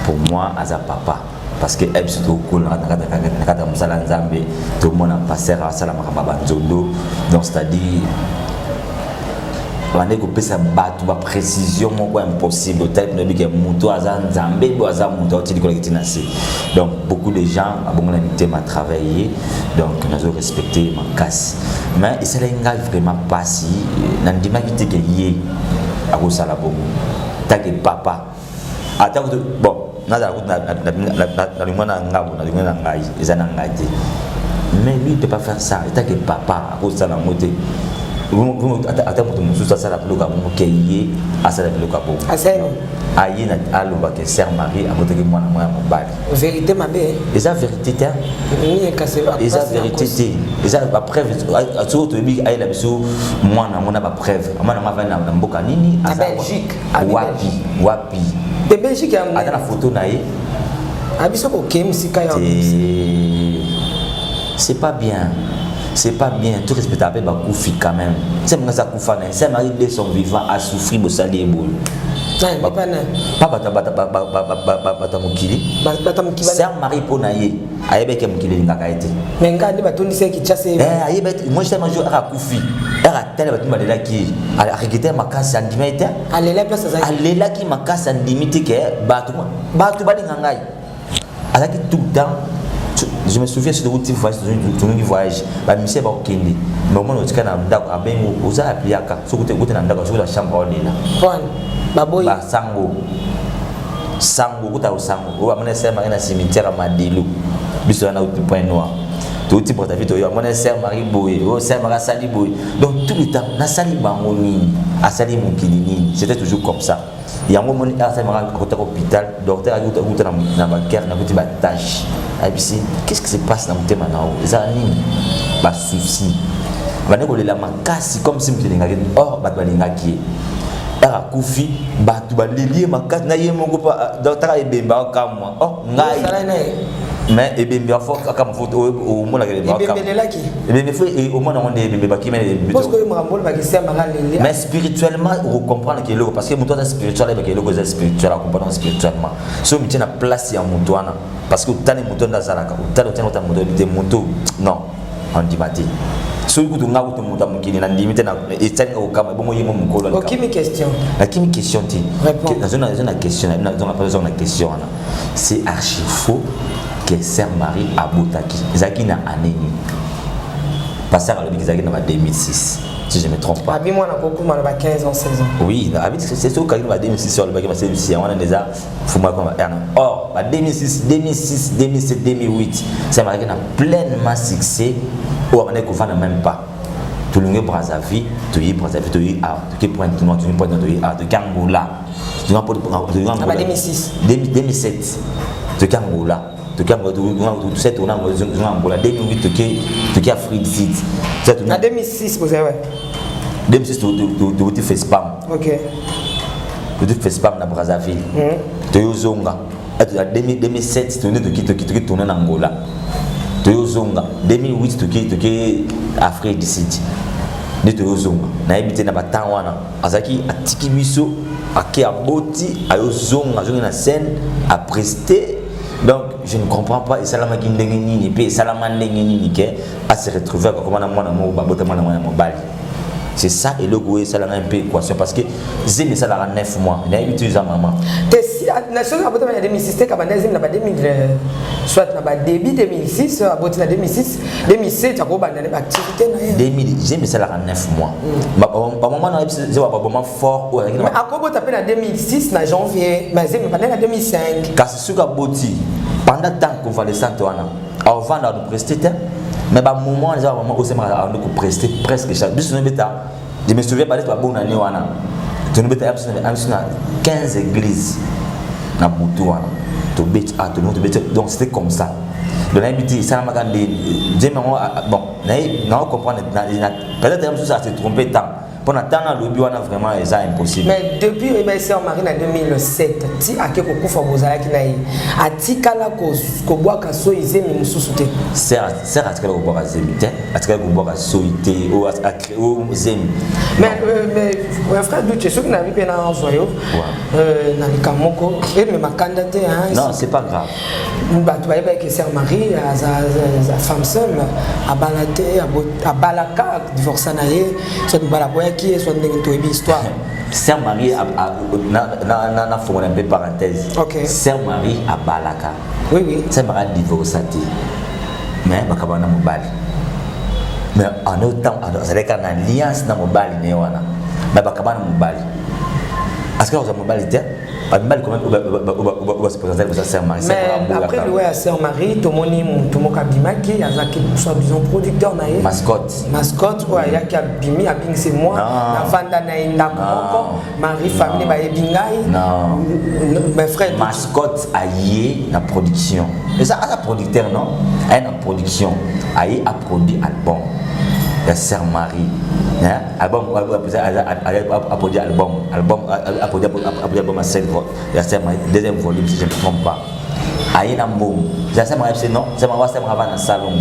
pour moi aza papa parce que elle surtout cool nakata Musala Nzambe tout le monde a passé à sala makamba nzondo donc c'est-à-dire on est coupé sa batte ba précision moko impossible type no bike muto aza Nzambe bo aza muto tili collectif nasi donc beaucoup de gens abongo na thème à travailler donc nazo respecter makasi mais et c'est là vraiment pas si nandima kiti ke yé a ko sala bongo take papa ata bon naza na limona ngabo na limona ngai ezana ngati mais lui il peut pas faire ça take papa a ko sala moté ata moto mosusu asala biloko bongo ke ye asala biloko bongo aye na aloba ke Sœur Marie abotaki mwana mwa mobali vérité mabe eza vérité te eza vérité te eza ba preuve aso to bi aye la biso mwana mona ba preuve mwana mwa na mboka nini à Belgique wapi de Belgique ya ata na photo na ye abiso ko ke musika ya c'est pas bien. C'est pas bien, tout respectable, Bakoufi quand même. C'est mon ça Koufane, c'est Marie de son vivant à souffrir de sa déboule. Pas Batamukili. C'est Marie Ponaye. Ayebeke Mukili Ngakaete. Mais Ngadi Batoni c'est qui chasse. Moi je t'ai mangé à Koufi. Elle a tel bateau de là qui a récupéré ma casse en limite. Allez là place ça. Allez là qui ma casse en limite que Batou Balingangai. Alors que tout le temps. Je me souviens sur le route de voyage, bah monsieur va au Kenya, mais au moment où tu as un d'accord, ben vous avez appelé à quoi? Sur le côté d'un d'accord sur la chambre on est là. Bon, baboy. Bah sango, vous avez sango. Vous avez Sœur Marie na cimetière à Madelo, biso na au point noir. Tout type de vie, tu as mon Sœur Marie Boye, Sœur Marie Sali Boye. Donc tout le temps, na sali bangoni, à sali mon kilini, c'était toujours comme ça. Il y a un moment où Sœur Marie à l'hôpital, docteur a dit que na ma cœur na petit tâche. Qu'est-ce qui se passe dans mon thème maintenant? Les amis, pas souci. Maintenant que la makasi comme si je l'ai dit, oh, bah tu vas l'ingaki. Era Koufi, bah tu vas lier makasi. Na yé mon groupe docteur a bemba comme moi. Oh, ngai. Mais et bemba fort comme photo au monde avec les bas. Bemba là qui? Bemba fait au monde on est bemba qui mais. Parce que moi rambole bah qui sert maral les. Mais spirituellement, vous comprenez que le parce que mon toi spirituel avec le côté spirituel, on comprend spirituellement. So mi tient place ya mon toi parce que tani moto ndazalaka utalo tena utamoto bite moto non on dit mati so ikutu nga kutu moto mukini na limite na etani ko kama bomo yimo mukolo la kimi question ti na zona question na zona pas zona question là c'est archi faux que Sœur Marie abotaki ezaki na aneni passer à l'obiki ezaki na 2006 si je me trompe pas. Abi moi na kokuma na 15 ans 16 ans. Oui, c'est ça quand il va 2006 sur le bac c'est ici on a déjà fuma comme or 2006 2006 2007 2008 ça m'a donné pleinement succès ou on est qu'on va même pas tout le monde Brazzaville tu y a qui point tout le monde point tu a de Kangola tu vas pour 2006 2007 de Kangola de Kangola tu sais on a Angola 2008 tu Afrique Sud en 2006 vous avez 2006 tu fais spam OK tu fais spam na Brazzaville tu yozonga 2007 tu tourner en Angola tu yozonga 2008 tu Afrique du Sud tu yozonga na habité na batanwana azaki atiki biso aki aboti ayozonga na scène a prester Donc, je ne comprends pas. Et Salama Kindengini, et Salama Ndengini, à se retrouver comme un amour, c'est ça, et le goût, ça a un peu d'équation. Parce que Zémi, ça a 9 mois. Il a utilisé maman. La chose à 2006, soit début 2006, à 2006, 2007, à activité. Zémi, ça a 9 mois. Au moment où c'est un moment fort. Mais à quoi tu appelles en 2006, en janvier, mais Zémi, en 2005. Car c'est sûr qu'à Boti, pendant le temps qu'on va les sentir, on va nous prester. Mais à un moment, on va nous prester presque chaque jour. Je me souviens pas de toi, bon année, tu nous mettez 15 églises dans Boutou. Donc c'était comme ça. Donc ça m'a dit, bon, on comprend, peut-être que ça s'est trompé tant. Pendant tant de temps, vraiment, c'est impossible. Mais depuis Sœur Marie en 2007, si à quelque chose faut vous aller à tikala ko bois ka soiser mais mususuté. C'est à ce que vous bois zémité, à ce que vous bois soité ou à créer zém. Mais mon frère Douche, ce que n'a vu bien en joyau, dans les Kamoko, et même ma candidate. Non, c'est pas grave. Bah tu vois que Sœur Marie, sa femme seule, à balader, à balaka, divorcé naïe, ça nous balaboie. Qui est son histoire? Sœur Marie a fait un peu parenthèse. Sœur Marie a balaka. Oui. Sœur Marie a divorcé. Mais bakabana mobali. Mais en autant, c'est qu'en alliance na mobali néwana. Mais bakabana mobali. Est-ce que vous avez mobali était? Mais après le à Sœur Marie, tout le monde a bimé qui a soit disons producteur naïe. Mascotte, ouais, il y a qui a bimé, c'est moi. La vanda naïe Marie famille ba ebingai. Non. Mes frères. Mascotte a yé la production. Et ça a producteur non? Elle a production. A yé a produit album. La Sœur Marie. Album a produit album à 7 voix. La Sœur Marie, deuxième volume si je ne me trompe pas. Aïe na mbom. La Sœur Marie c'est non, c'est ma voix dans le salon.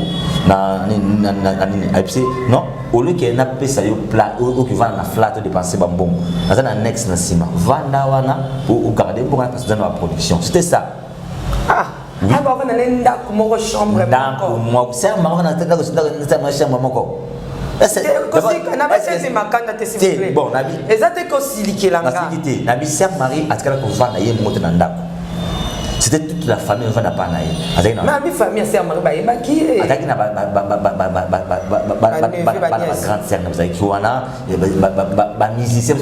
Non, au lieu qu'il n'a pas ça plat ou qui va dans la flatte de penser bambom. Dans un annexe na sima. Vanda wana ou garder pour la production. C'était ça. Ah. Oui. Ah bah on a une chambre. Moi, Sœur Marie na chambre moko. Bon, Nabi. Nabi Sœur Marie a c'était toute la famille qui n'a pas naïe. Ma famille Sœur Marie qui est grande sœur qui wana musicien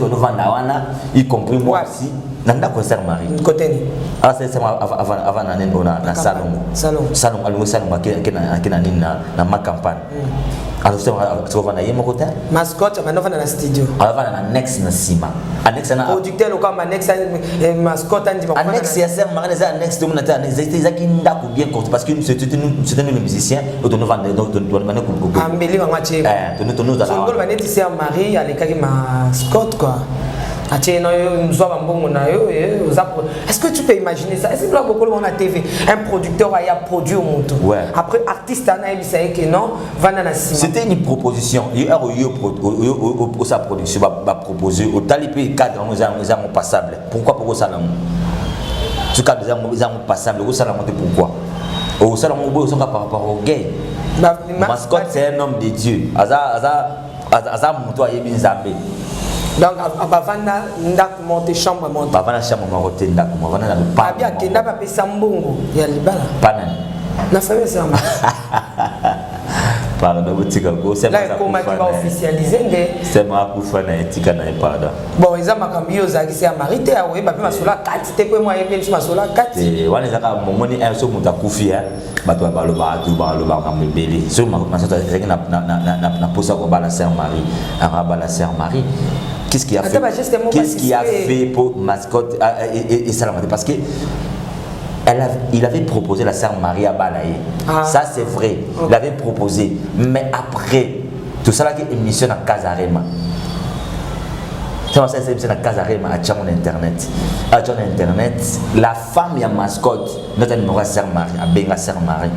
y compris moi aussi. Nanda ko Sœur Marie. Côté. Ah c'est avant na salon na ma campagne. Alors tu vas na yemo côté. Mascotte va dans la studio. Alors va na next na sima. Annexe na producteur local annexe mascotte andi ba. Annexe ya Sœur Marie les annexe de monata les zakinda ko bien compte parce que c'était un musicien au de nous vendre Ambeli wa machi. Nous dans Songol va neti Sœur Marie à l'écart mascotte quoi. Est-ce que tu peux imaginer ça? Est-ce que on a TV, un producteur a produit au monde. Ouais. Après artiste a que non, c'était une proposition. Il y a eu sa production va proposer au talibé cadre nous avons passable. Pourquoi ça là? Ce cadre nous avons passable. Où ça là pourquoi? Au salon au sont par rapport au gay. Mascotte c'est un homme de Dieu. Aza muto ayebi nzambe. Donc, Bavana n'a monté chambre monté. Bavana chambre monté n'a Bavana n'a pas. Abia kenda pas pesa mbongo ya libala. Panan. Na famille ça. Pardon, boutique go. C'est là comment tu vas officialiser ndé. C'est moi pour faire na etika na pardon. Bon, ils ont makambio za ki c'est marité a we ba pe masola 4 te ko moi yebeli masola 4. Eh, wana zaka momoni un so muta kufia. Bato baloba ngambeli. So masota na posa ko bala Sœur Marie. Araba la Sœur Marie. Qu'est-ce qui a fait pour mascotte et Salamate? Parce que il avait proposé la Sœur Marie à Balaye. Ça c'est vrai. Okay. Il avait proposé. Mais après, tout ça là qui est émission à Casarema. C'est émission à Casarema à Tchon Internet. À Tchon Internet, la femme et la mascotte, notre numéro Sœur Marie, à Benga Sœur Marie,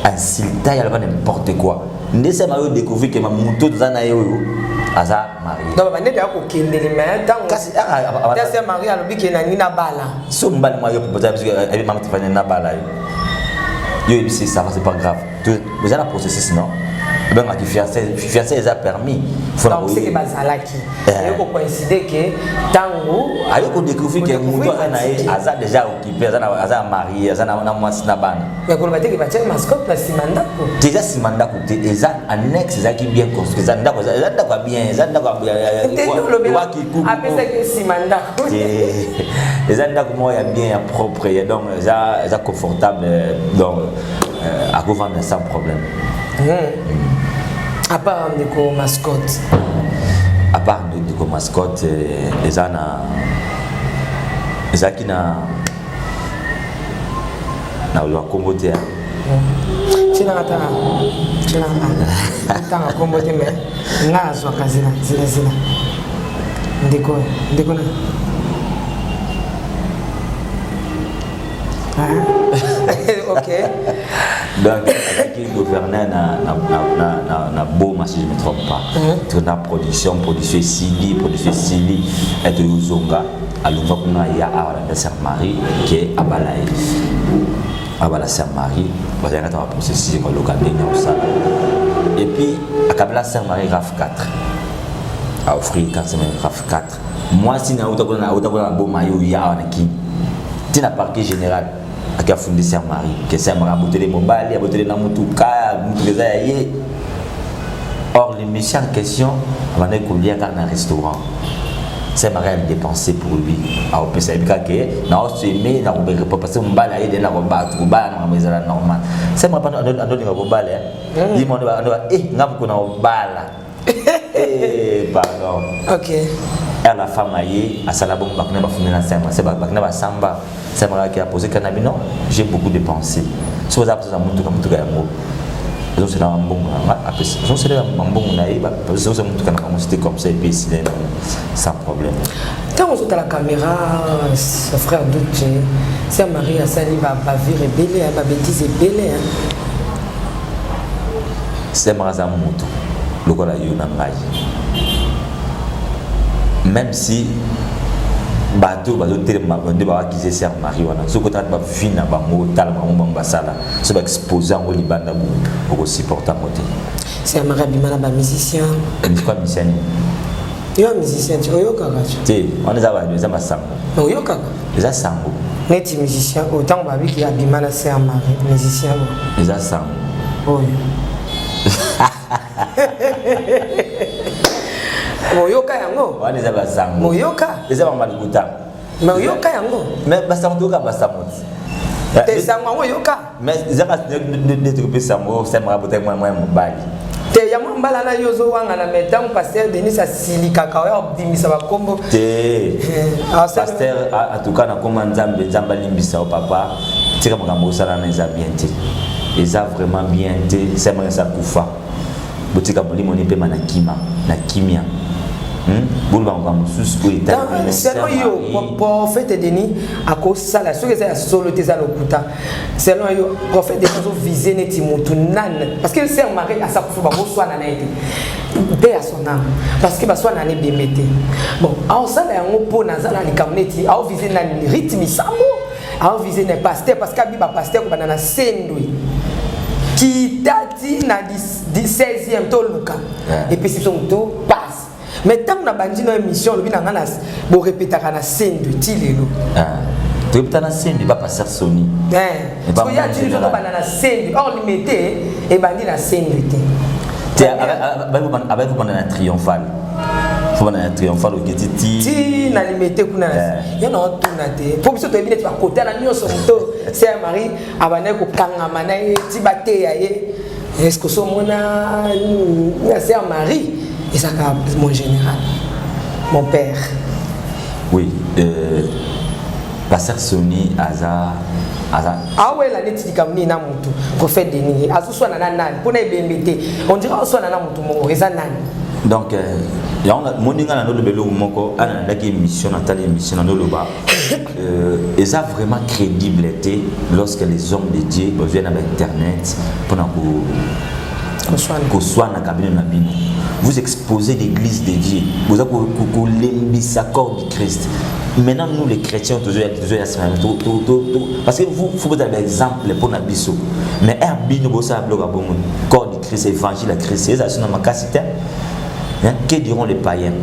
insulta, il y a n'importe quoi. Nous avons découvert que ma moto dans un aza marié. Donc bande de ko kendeli mais tant kasi c'est marié alobi ke na nina bala. So mbali moi yo proposer parce que avec maman Tiffany na bala yo c'est ça c'est pas grave. Vous avez la processus non? Ben ma fiancé les a permis. Donc c'est que bazalaki. Et ko coïncider que tango ayo ko découvrir que muto aza déjà occupé aza marié aza na mwasi na bana. Mais ko bateki ba tchema mascotte na simanda ko. Déjà simanda ko te eza annexe za ki bien construit za ndako bien za ndako bien. Après ça que simanda ko. Les ndako moya bien propre et donc ça confortable donc à gouverner sans problème. À part de mascotte. À part de mascotte, les ana, les qui na le comboter. Tu n'as pas comboter mais na zo kazina zina. Ndeko. Ok. Donc, avec le gouverneur na Boma, si je ne me trompe pas. On a production Sili, et de Uzonga, à l'Ouvakuna, il y a la sœur Marie qui est à Balaï. À la sœur Marie, vous avez un processus de l'Ocadé, et puis, à Kabla sœur Marie, RAF 4. À offrir 4 semaines, RAF 4. Moi, si na Boma, il y a un qui. Tu n'as pas général. Qui a fondé Sœur Marie, que Sœur Marie a bouté les mobali, a bouté les namoutuka, or les méchants en question, on a combien dans un restaurant. Sœur Marie a dépensé pour lui. Alors puis ça veut dire que na on s'aimé, na on peut passer un bal à la roba, tout bal na maison normale. Sœur Marie pas on donne un bal hein. Dis moi n'a pas qu'on bal. Pardon. OK. Et la femme aïe à Salabon bakna ba fondé na Sœur Marie, c'est bakna ba samba. C'est moi qui a posé cannabis, non, j'ai beaucoup dépensé. Si vous avez besoin de tout cas, donc c'est un bon après donc c'est un bon naïf parce que c'est tout comme ça et puis sans problème. Quand on est à la caméra, ce frère Douche, c'est Marie Assani va vivre belé, va bêtise belé. C'est Maraza Moto, le gars là même si bateau tellement de qui se sert marijuana ce côté ba fina ba motal ba sala ce ba exposant au Liban pour supporter côté c'est un marabimana ba musicien et quoi musicien yo musicien tu oyoka tu on les a des amasango oyoka les asango neti musicien autant ba bi qui abimana c'est un mari musicien les asango oui Moyoka yango. On les a basango. Moyoka. Les a malikuta. Moyoka yango. Mais basango ka basamot. Te sango moyoka. Mais les a ne te sango, c'est marabote moi mobali. Te yama mbala na yozo wanga na metam pasteur Denis asili kaka ya bimisa ba kombo. Te. Pasteur en tout cas na komanda nzamba limbisa au papa. Tika makambo sala na za bien te. Ils a vraiment bien te, c'est moi ça kufa. Botika bolimo ni pe manakima, na kimia. Selon yo prophète Denis à cause ça la ce que c'est solo tes alokuta selon yo prophète Denis zo viser neti mutu nan parce que le Sœur Marie a sa kufa ba so na été paix à son âme parce que ba so na ne bemete bon en ça la ngo po na zala likamneti a viser na rythme sambo a viser ne pasteur parce que ba pasteur ko banana sendwi qui dati na 16e to luka et puis c'est son to passe. Mais tant que nous avons une émission, nous avons répété la scène de Tilelo. Tu répètes la scène de Papa Sarsoni. Parce qu'il y a des gens qui ont la scène, or limité, et la scène de avec vous, un triomphal. Il faut un triomphal au Getiti. Si, na limité, il y a un tour. Pour que tu aies un côté, la nuit, c'est un mari, abandonné au Kangamana, Tibate, est-ce que c'est un mari? Et ça, mon général, mon père. Oui, Pasteur Soni, Aza. Ah ouais, la nette comme ni na mutu, prophète Denis, Azu soit na nan, pour ne bemete, on dira soit na mutu mo, eza nan. Donc, mon dinga na no lebelo moko, ana na ki émission na telle émission na no loba. Eza vraiment crédibilité lorsque les hommes de Dieu viennent avec internet pour na ko soit na cabine na bino. vous exposez l'église de Dieu. Vous avez le corps du Christ. Maintenant, nous les chrétiens, toujours parce que vous, il faut vous donner l'exemple pour nous. Mais corps du Christ, évangile à Christ, que diront les païens?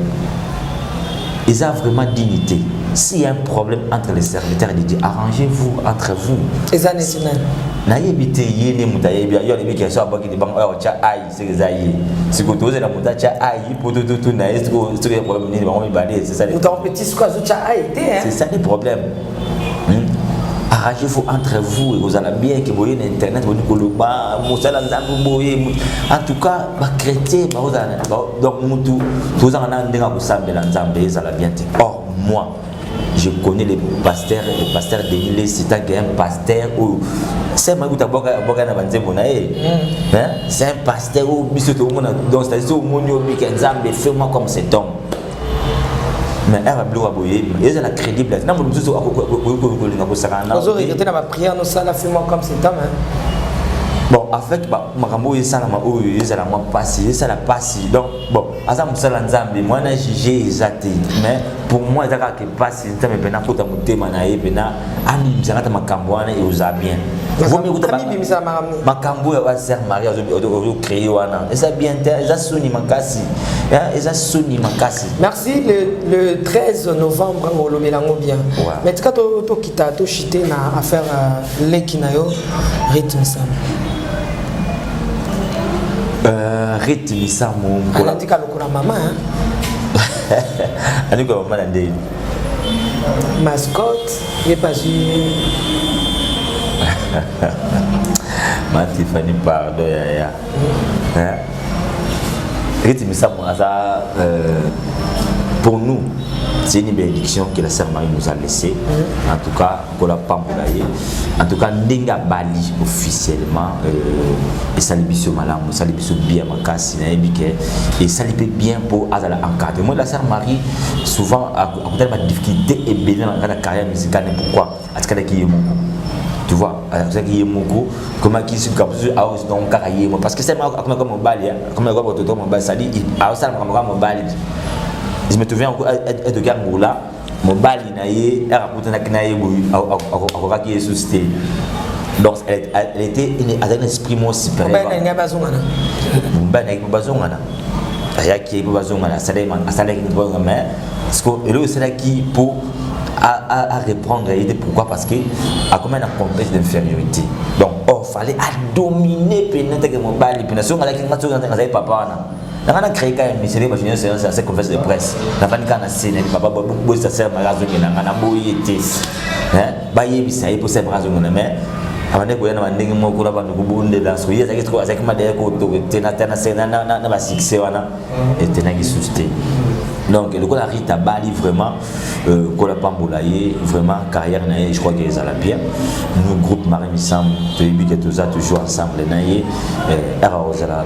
Ils ont vraiment dignité. S'il y a un problème entre les serviteurs de Dieu, arrangez-vous entre vous. Les années nationales. Naïbité yéné mutaye bien yo les qui sont pas qui des banques oh tcha aïe c'est que ça y est c'est que tous la muta tcha aïe pour tout naïs c'est que problème ni banques balé c'est ça les petit ce quoi tcha aïe c'est ça les problèmes. Arrangez-vous entre vous et vous allez bien que vous voyez internet vous dites en tout cas les chrétiens donc mutu tous en a ndenga kusambela nzambe ça la bien. Or moi je connais le pasteur Denis c'est un pasteur où c'est moi qui c'est un pasteur où donc c'est-à-dire au fais-moi comme cet homme. Mais elle va bloquer aboyer et c'est la crédible non vous nous ma prière nous ça la fais-moi comme cet homme. Bon, en fait, Marambo est ça la passé, ça la passé. Donc, bon, Azam Salanzambi, moi, j'ai jugé exacté. Mais pour moi, il y a que passé, il y a un peu de manaï, il y a un peu de macamboine et aux bien. Vous me dites, Macambo va ser marié au créé, et ça bien, et ça sonne Makassi. Et ça sonne Makassi. Merci. Le 13 novembre, on le mélange bien. Mais quand tu quittes, tu chité na affaire l'équinayo, rythme ça. Rythme ça mon on dit qu'elle a maman on dit que maman a des mascotte et pas ma Tiffany pardon ya rythme ça mon ça pour nous c'est une bénédiction que la sœur Marie nous a laissée. En tout cas, pour la Pamboulaye. En tout cas, Ndenga Bali officiellement. Et ça lui bisse malam, ça lui bisse bien ma casse, et ça lui bien pour Azala encadrer. Moi, la sœur Marie, souvent, à côté de ma difficulté et bien dans la carrière musicale, pourquoi? Parce qu'elle a qui est mon tu vois, c'est qui est mon coup, comment qui se capture à hausse donc carrière. Parce que c'est moi comme mon bali, comme mon bali, ça dit, à ça comme mon bali. Je me souviens encore de Gangoula, mon bali naïe, elle raconte un naïe à qui est suscité. Donc elle était un esprit moins supérieur. Elle n'a pas besoin. Elle n'a pas besoin. Elle n'a pas besoin. Elle n'a pas besoin. Parce que c'est qui pour à reprendre l'idée. Pourquoi? Parce que à comme un complexe d'infériorité. Donc il fallait dominer pénétrer mon bali. Pénétrer mon bali qui m'a toujours dans papa. On a créé quand même, mais c'est une conférence de presse. On a fait une scène, papa, beaucoup de sœurs, on a boyé, baillé, ça y est pour ces bras, mais avant de courir, on a dit que mon couleur va nous bouger dans ce pays. C'est que c'est ma dernière autorité, n'a pas succès, et t'es n'a qui suscité. Donc le coup la Rita Bali vraiment Kola Pamboulaye vraiment carrière naïe je crois qu'ils allaient bien nous groupe Marie Missam tu es que tous toujours ensemble naïe era osala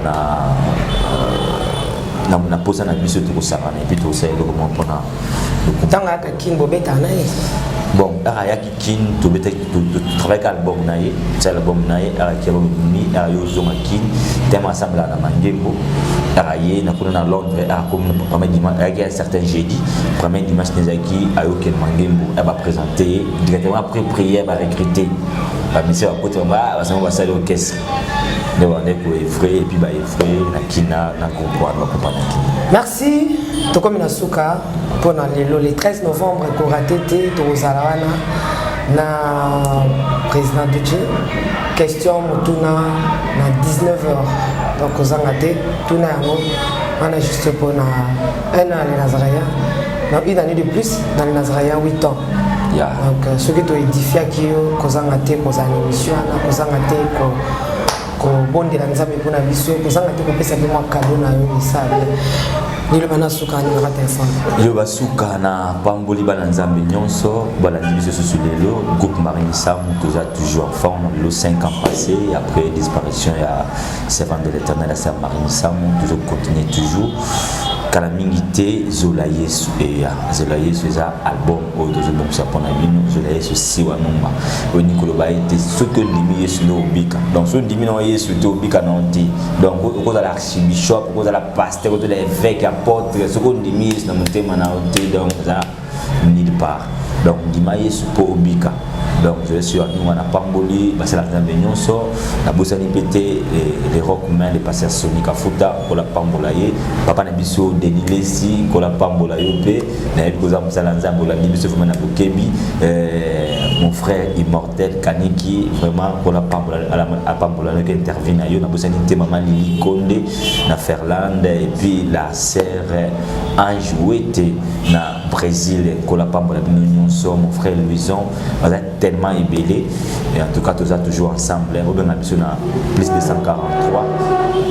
na posa na biso to kosaka na puis to c'est le comment on a tanga ka kingo beta naïe bon era ya kin to beta to travailler album naïe c'est l'album naïe era qui ni era yo zo makin thème ensemble na mangembo Araye, na kuna na Londres, comme premier dimanche, il y a un certain jeudi, premier dimanche Nezaki, à Yoken Mangembo, elle va présenter directement après prière, elle va recruter. La mission à côté, elle va saluer l'orchestre. Elle va aller pour les frais, et puis les frais, la Kina, la Groupe. Merci. Tout comme la Souka, pour le 13 novembre, pour rater Torozalawana, na président de Dieu. Question na 19h. Donc, aux Angaté, tout on a juste pour un an les Nazaréens. Donc, une année de plus dans les Nazaréens, 8 ans. Yeah. Donc, ceux qui ont édifié, qui ont Angaté, qui ont émission, qui ont Angaté, qui ont bon de la Nzambe pour la mission, qui ont Angaté, qui ont fait un cadeau dans la mission. Ni le bana suka ni rata téléphone. Yo basuka na pamboli bana Nzambe nyonso, bala division sur lelo, groupe Marie Missam toujours en forme le 5 ans passés après disparition il y a servant de l'Éternel la sœur Marie Missam toujours continue toujours kala mingi te Zola Yesu Zola Yesu eza album oyo bon ça pona bino Zola Yesu siwa numba oni koloba ete soki ondimi Yesu no obika donc so ondimi no Yesu te obika na onti donc okoza la archbishop okoza la pasteur okoza la évêque apôtre soki ondimi Yesu na motema na onti donc ça nulle part donc ndima Yesu po obika donc je suis à nous on a pamboli parce que la nyonso na bosani pété les rockmen les pasteurs Sonika Futa pour la pambolaye papa na biso Denilesi pour la pambolaye pe na koza musala nzambo la biso vraiment na bokebi mon frère immortel Kaniki vraiment pour la pambolaye qui intervient na yo na bosani te maman Lili Konde na Ferland et puis la sœur Ange Wete na Brésil pour la pambolaye nyonso mon frère Louison tellement ébélé et en tout cas tous toujours ensemble on a besoin plus de 143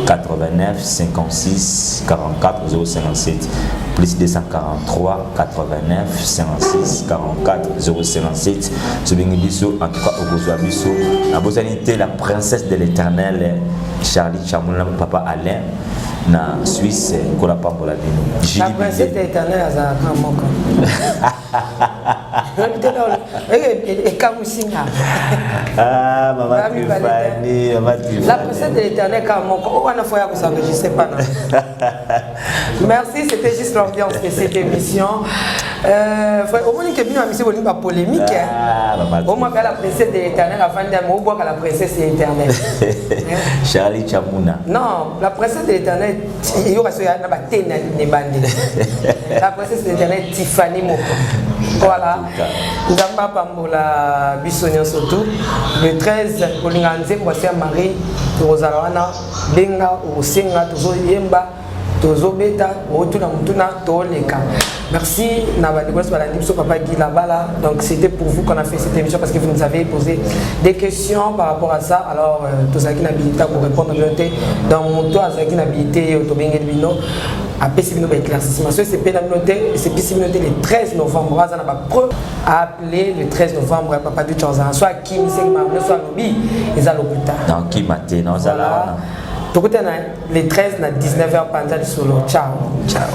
89 56 44 057 plus de 143 89 56 44 057 ce bien biso en tout cas au besoin biso la bosanité la princesse de l'Éternel Charlie Chamoula papa Alain na Suisse pour la pambola bino la princesse de l'Éternel a za kamoko ah maman Tiffany la princesse de l'Éternel kamoko on a fait à ça je sais pas merci c'était juste l'ambiance de cette émission au moins que bien monsieur Bolimba polémique au moins la princesse de l'Éternel avant de me boire la princesse de l'Éternel Charlie Chamuna non la princesse de l'Éternel il y aura ce na batena ne bande la princesse de l'Éternel Tiffany Moko voilà nous avons pambola bisonyo surtout le 13 kolinganze mwasi Marie tozalawana benga osenga tozoyemba tozobeta otuna mutuna toleka. Merci Papa Guy Labala. Donc c'était pour vous qu'on a fait cette émission parce que vous nous avez posé des questions par rapport à ça. Alors tous qui n'habilité pour répondre dans mon toit qui n'habilité au Tobengé de Bino à PCBino éclaircissement. C'est PCBino le 13 novembre. On a appelé le 13 novembre Papa du Chanzan. Soit Kim Sengma, soit Lobby, ils allaient l'hôpital. Donc qui matin, non, ça là. Les 13 à 19h pendant le solo. Ciao. Ciao.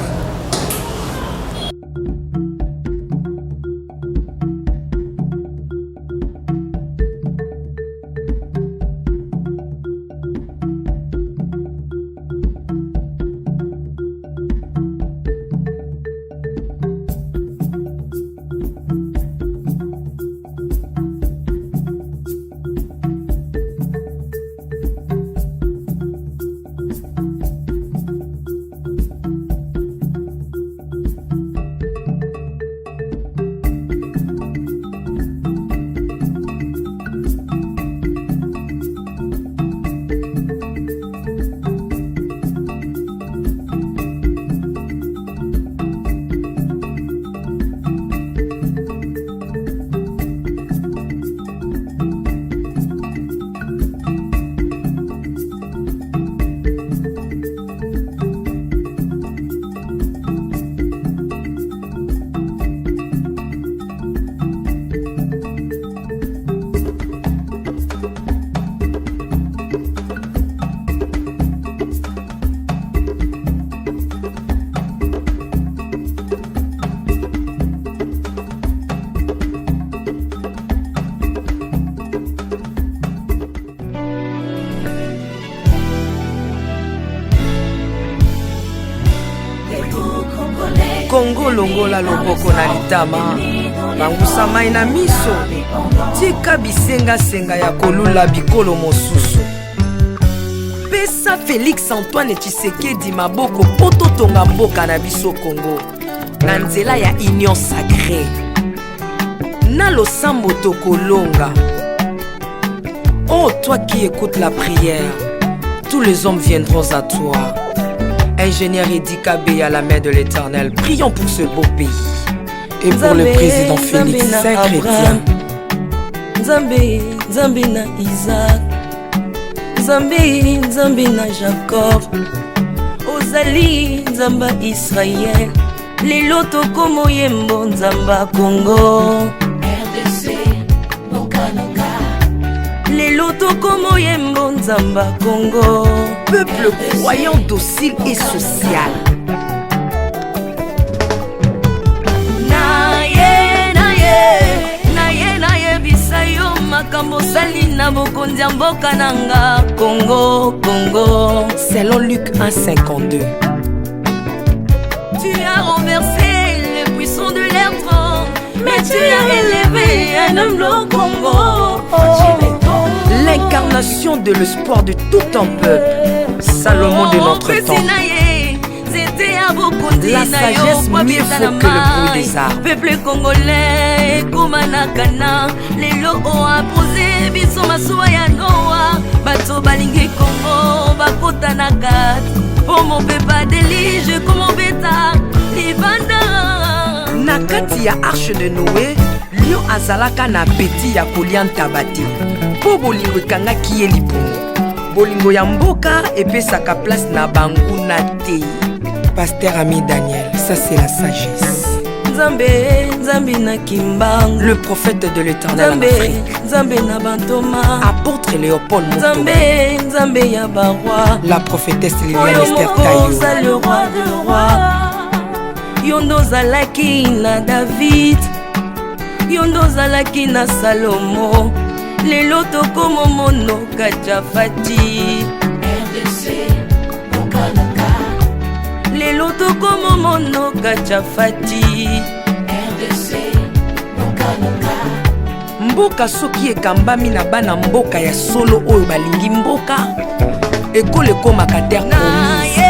Congo longola loboko na litama bangusa mai na miso tika bisenga senga ya kolula bikolo mosusu pesa Félix Antoine Tshisekedi maboko poto tonga mboka na biso Congo na nzela ya union sacrée na losambo tokolonga. Oh toi qui écoutes la prière, tous les hommes viendront à toi. Ingénieur Edi Kabé à la main de l'Éternel, prions pour ce beau pays. Et pour le président Félix Saint-Chrétien. Nzambe, Nzambe na Isaac, Nzambe, Nzambe na Jacob, Ozali, Nzamba Israël, Lelo tokomo yembo Nzamba Congo, RDC, Nokananga, Lelo tokomo yembo Nzamba Congo. Peuple croyant docile et social, makambo sali na bokonzi ya mboka nanga Congo, Congo. Selon Luc 1,52. Tu as renversé les puissants de leur trône, mais tu as élevé un homme au Congo. L'incarnation de l'espoir de tout un peuple. Salomon de notre temps. La sagesse mieux faut que le bruit des arbres. Peuple congolais, Komanakana, les lots ont imposé, biso masuwa ya Noa, bato balingi Congo, bakota na kati, pour mon pepa délige, comme mon bêta, libanda. Na kati ya arche de Noé, lion azalaka na peti ya kolia ntabati. Po bolingo ekangaki ye libongo. Bolingo ya mboka epesaka place na bangu na te. Pasteur Ami Daniel, ça c'est la sagesse. Nzambe, Nzambe na Kimbang, le prophète de l'Éternel en Afrique. Nzambe na Bantoma, apôtre Léopold Mutombo. Nzambe, Nzambe ya baroi, la prophétesse Liliane Esther Tayo. Le roi de roi, yondo zalaki na David, yondo zalaki na Salomo, lelo tokomo mono Kachafati. RDC, Okanaka. Lelo tokomo mono Kachafati. RDC, Okanaka. Mboka soki ekambami na bana mboka ya solo oyo balingi mboka ekole komaka terre promise.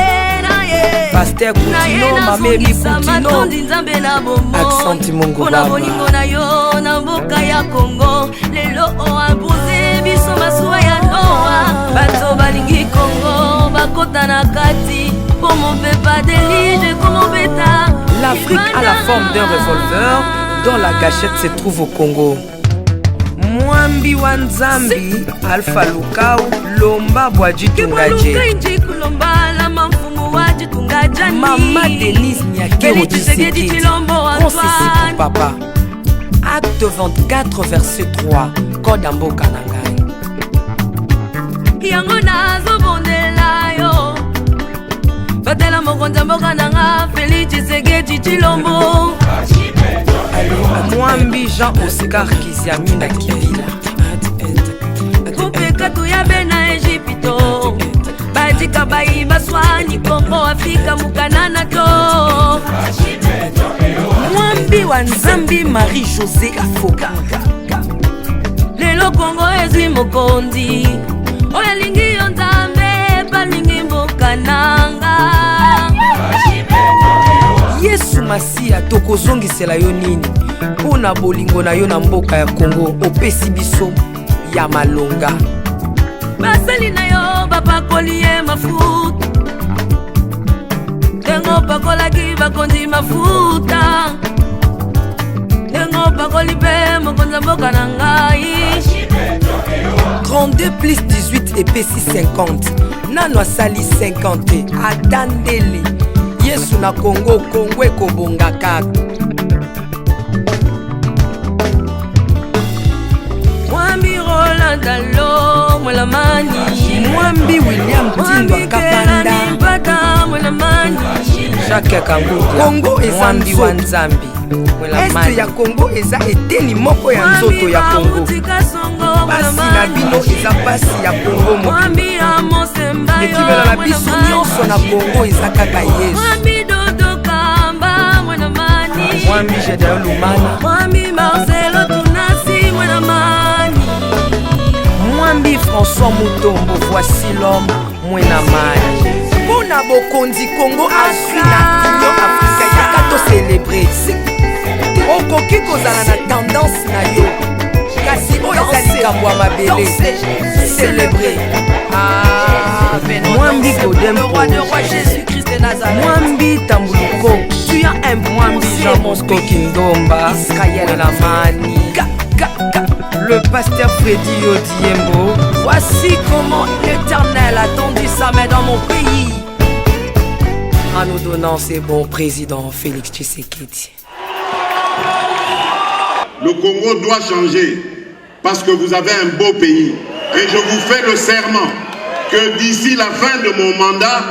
Pasteur Koutino, Mameli Koutino, Accent Mongo Baba. Bolingo na yo na mboka ya Congo, lelo o imposé biso masuwa ya Noa, bato balingi Congo, bakota na kati, pour mon pepa délige, comme mon bêta. L'Afrique a la forme d'un revolver dont la gâchette se trouve au Congo. Mwambi wa Nzambi, Alpha Lukau, Lomba Bwadji Tungaje. Maman Denise Nyakero Tshisekedi, Consissi pour papa. Acte 24, verset 3, Code Mboka Nangai. Yango nazo bondela yo, batela mokonza mboka nanga, Félix Tshisekedi Tshilombo. Mwambi Jean Oscar Kiziami na Kibila. Kupeka tuyabe na Egypto, batika bayi baswani Kongo Afrika mukanana to. Mwambi wa Nzambi Marie-Josée Afoka. Lelo Kongo ezwi mokonzi, oya lingi yo Nzambe, balingi mboka nanga. Yesu Masia tokozongisela yo nini mpona bolingo na yo na mboka ya Congo opesi biso ya malonga. Basali na yo bapakoli ye mafuta, ndengo pakolaki bakonzi mafuta, ndengo pakoli mpe mokonza mboka na ngai. 32 plus 18 epesi 50, nano asali 50 atandeli. Yesu na Congo, Congo ekobonga kaka. Mwambi Roland Dalo, Mwelamani. Mwambi William Tindwa Kapanda. Jacques Kangodia. Congo eza Mwambi wa Nzambi. Este ya Congo eza eteni moko ya nzoto ya Congo. Pasi na bino eza pasi ya Congo moko. Ekibela na biso nyonso na Congo eza kaka Yesu. Mwambi Jedeo Lumana. Mwambi Marcelo Tunasi Mwenamani. Mwambi François Mutombo, voici l'homme Mwenamani. Pona bokonzi Congo azwi na Union Africaine yaka to célébrer. Okoki kozala na tendance na yo, kasi oyo eza likambo ya mabele. Célébrer. Mwambi Godempo, Mwambi Tambuluko, tu as un Mwambi Jean Mosco Kindomba, Israël Lamani, le pasteur Freddy Odiembo. Voici comment l'Éternel a tendu sa main dans mon pays, en nous donnant ses bons présidents Félix Tshisekedi. Le Congo doit changer parce que vous avez un beau pays. Et je vous fais le serment que d'ici la fin de mon mandat,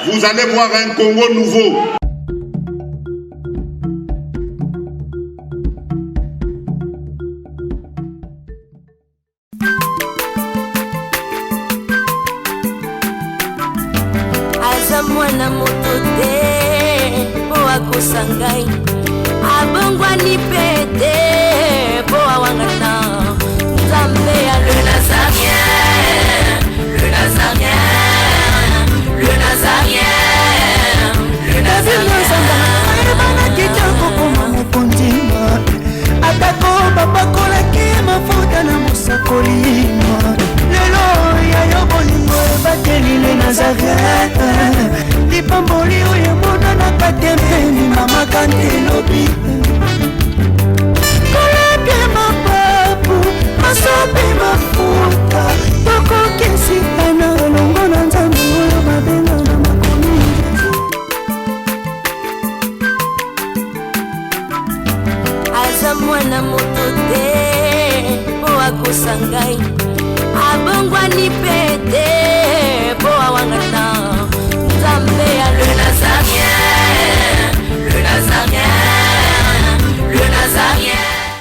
vous allez voir un Congo nouveau. mwana moto te po akosa ngai abongwani pete po awangana nzambe ya le nazarien le nazarien le nazarien le nazarien ebana kitoko koma mokondima atako bapakolaki mafuta na mosakolima lelo yayo bolingo ebateli le nazarete lipamboli oyo emonanaka tembeni mama kantelobi kolapie mapapu masopi mafuta tokokisikana elongo na nzambe oyo babenga na makomi aza mwana moto te po akosa ngai abongwani